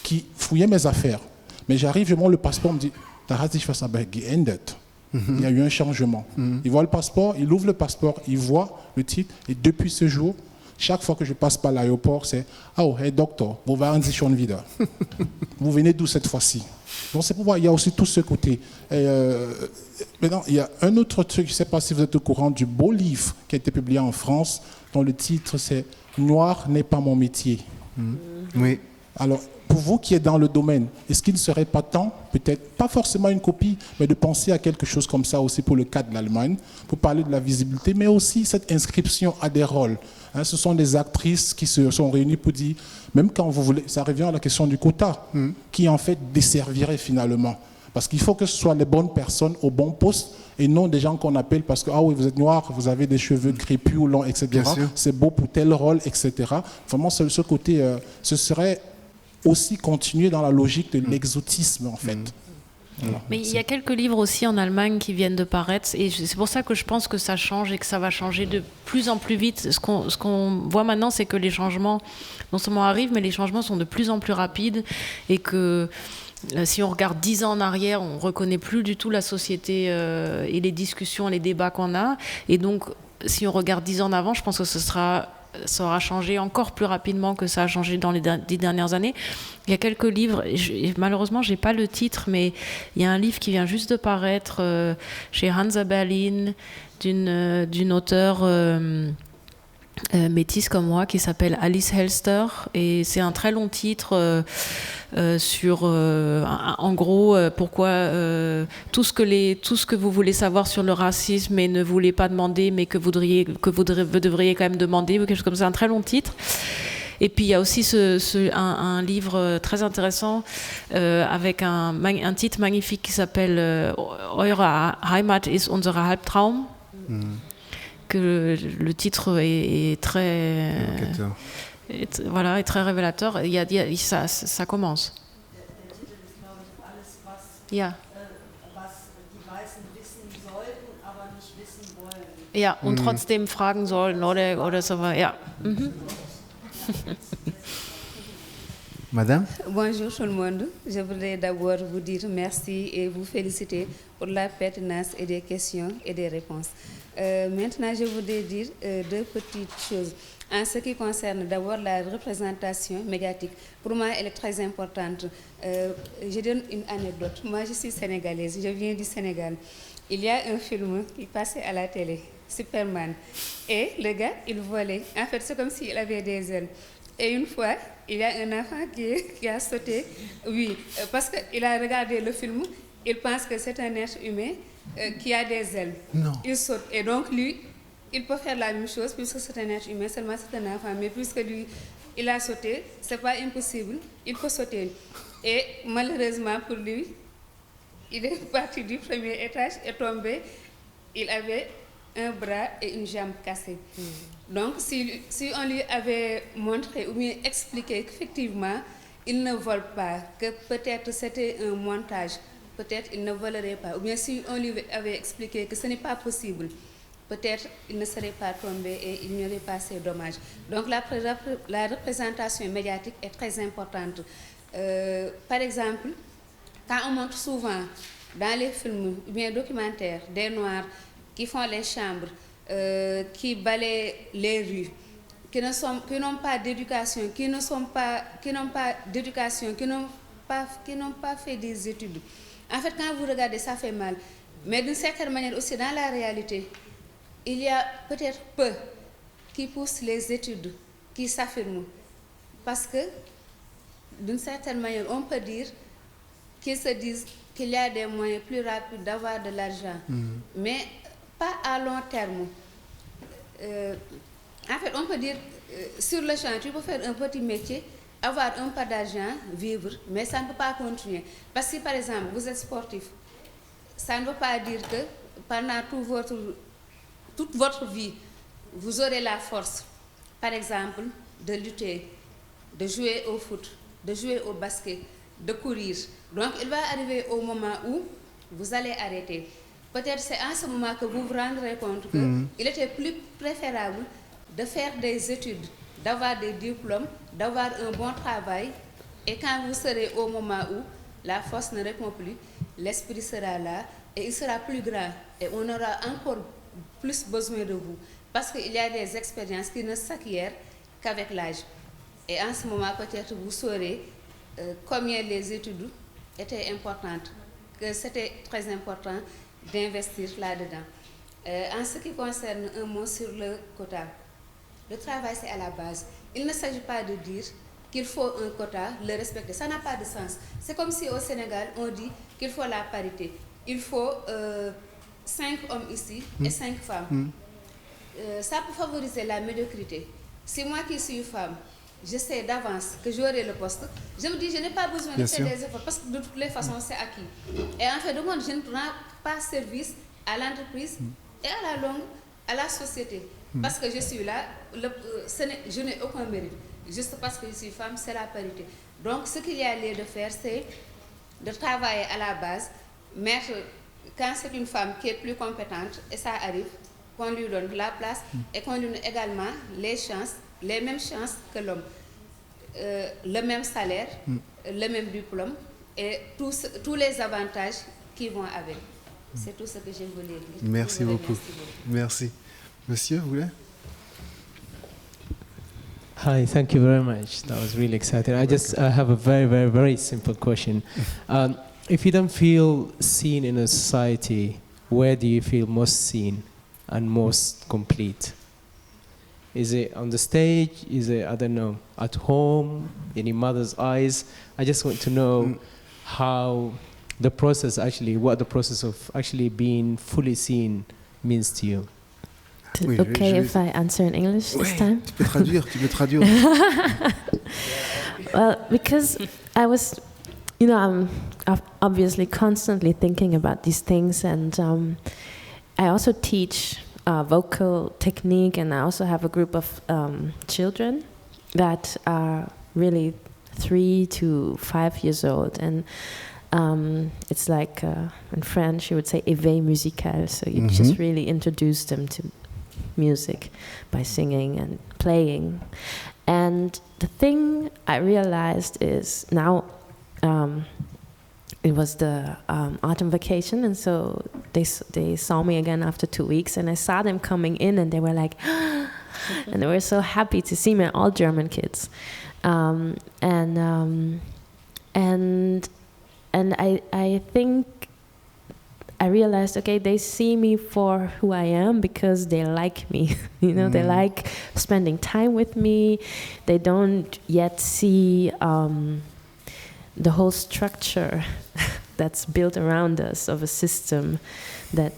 Speaker 5: qui fouillaient mes affaires. Mais j'arrive, je montre le passeport, on me dit « Da hat sich was aber geändert ». Il y a eu un changement. Il voit le passeport, il ouvre le passeport, il voit le titre et depuis ce jour, chaque fois que je passe par l'aéroport, c'est « Oh, hey docteur, wo waren Sie schon wieder ?» Vous venez d'où cette fois-ci? Donc c'est pour voir, il y a aussi tout ce côté. Maintenant, il y a un autre truc, je ne sais pas si vous êtes au courant du beau livre qui a été publié en France, dont le titre c'est « Noir n'est pas mon métier ».
Speaker 1: Oui.
Speaker 5: Alors, pour vous qui êtes dans le domaine, est-ce qu'il ne serait pas temps, peut-être, pas forcément une copie, mais de penser à quelque chose comme ça aussi pour le cas de l'Allemagne, pour parler de la visibilité, mais aussi cette inscription à des rôles. Hein, ce sont des actrices qui se sont réunies pour dire, même quand vous voulez, ça revient à la question du quota, qui en fait desservirait finalement. Parce qu'il faut que ce soit les bonnes personnes au bon poste et non des gens qu'on appelle parce que, ah oui, vous êtes noir, vous avez des cheveux crépus ou longs, etc. C'est beau pour tel rôle, etc. Vraiment, ce côté, ce serait aussi continuer dans la logique de l'exotisme, en fait. Voilà.
Speaker 2: Mais il y a quelques livres aussi en Allemagne qui viennent de paraître et c'est pour ça que je pense que ça change et que ça va changer de plus en plus vite. Ce qu'on voit maintenant, c'est que les changements non seulement arrivent, mais les changements sont de plus en plus rapides et que si on regarde 10 ans en arrière, on ne reconnaît plus du tout la société et les discussions et les débats qu'on a. Et donc, si on regarde 10 ans en avant, je pense que ça aura changé encore plus rapidement que ça a changé dans les 10 dernières années. Il y a quelques livres, malheureusement je n'ai pas le titre, mais il y a un livre qui vient juste de paraître chez Hansa Berlin d'une auteure métisse comme moi qui s'appelle Alice Helster, et c'est un très long titre sur en gros pourquoi tout ce que vous voulez savoir sur le racisme et ne voulez pas demander mais que vous devriez quand même demander, ou quelque chose comme ça, un très long titre. Et puis il y a aussi un livre très intéressant avec un titre magnifique qui s'appelle Eure Heimat ist unser Halbtraum. Que le titre est très est très révélateur. Ça commence. Ja. Ja, und trotzdem fragen sollen oder so. Ja.
Speaker 1: Madame?
Speaker 6: Bonjour tout le monde. Je voudrais d'abord vous dire merci et vous féliciter pour la pertinence et des questions et des réponses. Maintenant, je voudrais dire deux petites choses. En ce qui concerne d'abord la représentation médiatique, pour moi, elle est très importante. Je donne une anecdote. Moi, je suis sénégalaise, je viens du Sénégal. Il y a un film qui passait à la télé, Superman. Et le gars, il volait. En fait, c'est comme s'il avait des ailes. Et une fois, il y a un enfant qui a sauté. Oui, parce qu'il a regardé le film, il pense que c'est un être humain qui a des ailes.
Speaker 1: Non.
Speaker 6: Il saute. Et donc, lui, il peut faire la même chose puisque c'est un être humain, seulement c'est un enfant. Mais puisque lui, il a sauté, c'est pas impossible, il peut sauter. Et malheureusement pour lui, il est parti du premier étage et tombé. Il avait un bras et une jambe cassée. Donc, si on lui avait montré ou bien expliqué qu'effectivement, il ne vole pas, que peut-être c'était un montage, peut-être il ne volerait pas. Ou bien si on lui avait expliqué que ce n'est pas possible, peut-être il ne serait pas tombé et il n'y aurait pas ces dommages. Donc, la représentation médiatique est très importante. Par exemple, quand on montre souvent dans les films ou bien documentaires des Noirs qui font les chambres, qui balayent les rues, qui n'ont pas d'éducation, qui n'ont pas fait des études. En fait, quand vous regardez, ça fait mal. Mais d'une certaine manière aussi, dans la réalité, il y a peut-être peu qui poussent les études, qui s'affirment. Parce que, d'une certaine manière, on peut dire qu'ils se disent qu'il y a des moyens plus rapides d'avoir de l'argent. Mais pas à long terme. En fait, on peut dire, sur le champ, tu peux faire un petit métier, avoir un peu d'argent, vivre, mais ça ne peut pas continuer. Parce que, par exemple, vous êtes sportif, ça ne veut pas dire que pendant toute votre vie, vous aurez la force, par exemple, de lutter, de jouer au foot, de jouer au basket, de courir. Donc, il va arriver au moment où vous allez arrêter. Peut-être c'est en ce moment que vous vous rendrez compte qu'il était plus préférable de faire des études, d'avoir des diplômes, d'avoir un bon travail. Et quand vous serez au moment où la force ne répond plus, l'esprit sera là et il sera plus grand. Et on aura encore plus besoin de vous. Parce qu'il y a des expériences qui ne s'acquièrent qu'avec l'âge. Et en ce moment, peut-être vous saurez combien les études étaient importantes, que c'était très important d'investir là-dedans. En ce qui concerne un mot sur le quota, le travail c'est à la base. Il ne s'agit pas de dire qu'il faut un quota, le respecter. Ça n'a pas de sens. C'est comme si au Sénégal, on dit qu'il faut la parité. Il faut 5 hommes ici et 5 femmes. Ça peut favoriser la médiocrité. Si moi qui suis femme, je sais d'avance que j'aurai le poste, je me dis je n'ai pas besoin de faire des efforts parce que de toutes les façons c'est acquis. Et en fait de compte, je ne rends pas service à l'entreprise et à la longue à la société. Parce que je suis là, je n'ai aucun mérite. Juste parce que je suis femme, c'est la parité. Donc ce qu'il y a lieu de faire, c'est de travailler à la base, mettre, quand c'est une femme qui est plus compétente, et ça arrive, qu'on lui donne la place et qu'on lui donne également les chances, les mêmes chances que l'homme. Le même salaire, le même diplôme et tous les avantages qui vont avec. C'est tout ce que je voulais dire.
Speaker 1: Merci beaucoup. Merci. Monsieur, vous voulez?
Speaker 7: Hi, thank you very much. That was really exciting. I have a very, very, very simple question. If you don't feel seen in a society, where do you feel most seen and most complete? Is it on the stage? Is it, I don't know, at home, in your mother's eyes? I just want to know how the process actually, what the process of actually being fully seen means to you.
Speaker 1: Oui,
Speaker 3: Okay, if I answer in English this time?
Speaker 1: Tu peux traduire.
Speaker 3: Well, because I was, you know, I'm obviously constantly thinking about these things, and I also teach vocal technique, and I also have a group of children that are really 3 to 5 years old, and it's like in French you would say éveil musical, so you just really introduce them to music by singing and playing. And the thing I realized is now it was the autumn vacation, and so they saw me again after 2 weeks, and I saw them coming in, and they were like and they were so happy to see me, all German kids, and I think I realized, okay, they see me for who I am because they like me. You know, they like spending time with me. They don't yet see the whole structure that's built around us of a system that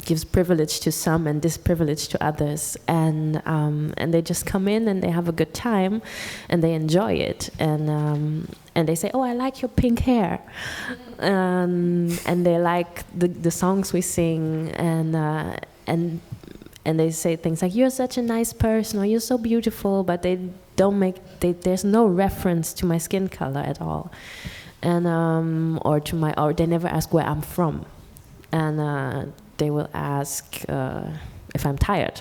Speaker 3: gives privilege to some and disprivilege to others, and they just come in and they have a good time and they enjoy it, and they say, oh, I like your pink hair, and they like the songs we sing, and they say things like, you're such a nice person, or you're so beautiful, but they don't there's no reference to my skin color at all, and or they never ask where I'm from, and they will ask if I'm tired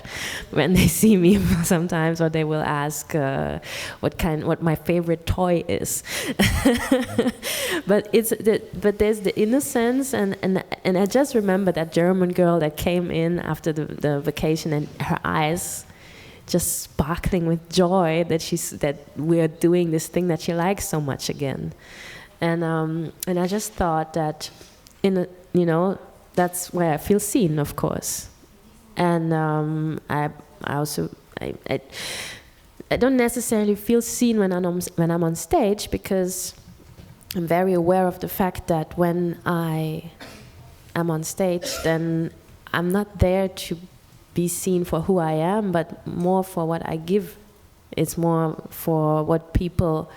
Speaker 3: when they see me sometimes, or they will ask what my favorite toy is. But there's the innocence, and I just remember that German girl that came in after the vacation, and her eyes just sparkling with joy that we're doing this thing that she likes so much again, and I just thought that that's where I feel seen, of course. And I also don't necessarily feel seen when I'm on stage, because I'm very aware of the fact that when I am on stage, then I'm not there to be seen for who I am, but more for what I give. It's more for what people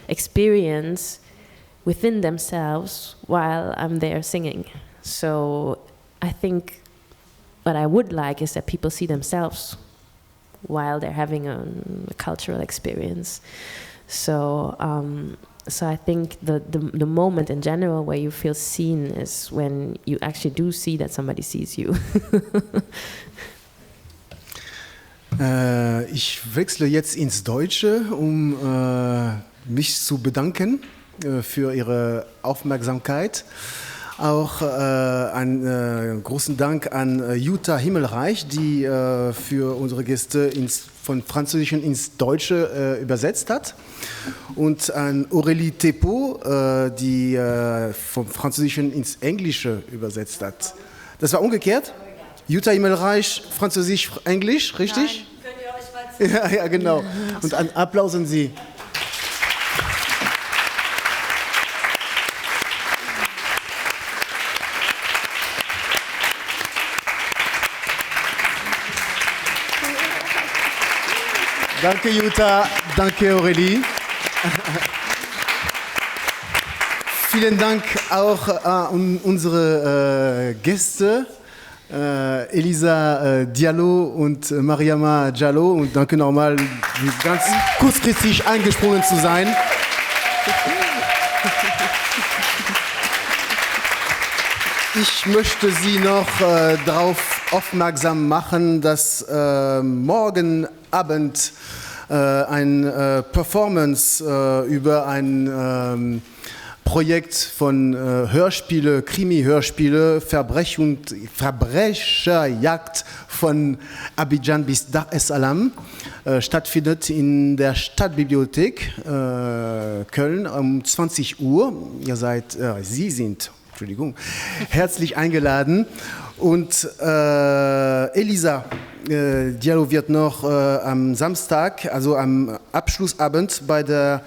Speaker 3: experience within themselves while I'm there singing. So I think what I would like is that people see themselves while they're having a cultural experience. So I think the moment in general where you feel seen is when you actually do see that somebody sees you.
Speaker 1: Ich wechsle jetzt ins Deutsche, um mich zu bedanken für Ihre Aufmerksamkeit. Auch einen großen Dank an Jutta Himmelreich, die für unsere Gäste von Französischen ins Deutsche übersetzt hat. Und an Aurélie Thépeau, die vom Französischen ins Englische übersetzt hat. Das war umgekehrt? Jutta Himmelreich, Französisch, Englisch, richtig? Nein, könnt ihr euch mal ja, genau. Und einen Applaus an Sie. Danke Jutta, danke Aurélie. Vielen Dank auch an unsere Gäste, Elisa Diallo und Mariama Diallo. Und danke nochmal, ganz kurzfristig eingesprungen zu sein. Ich möchte Sie noch darauf aufmerksam machen, dass morgen Abend ein Performance über ein Projekt von Hörspiele, Krimi-Hörspiele, Verbrecherjagd von Abidjan bis Dar es Salaam stattfindet in der Stadtbibliothek Köln um 20 Uhr. Sie sind Entschuldigung, herzlich eingeladen. Und Elisa Diallo wird noch am Samstag, also am Abschlussabend bei der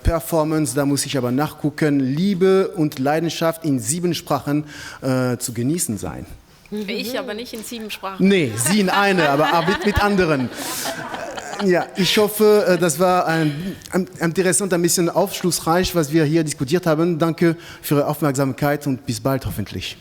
Speaker 1: Performance, da muss ich aber nachgucken, Liebe und Leidenschaft in 7 Sprachen zu genießen sein.
Speaker 2: Ich aber nicht in 7 Sprachen.
Speaker 1: Nee, sie in eine, aber mit anderen. Ja, ich hoffe, das war interessant, ein bisschen aufschlussreich, was wir hier diskutiert haben. Danke für Ihre Aufmerksamkeit und bis bald hoffentlich.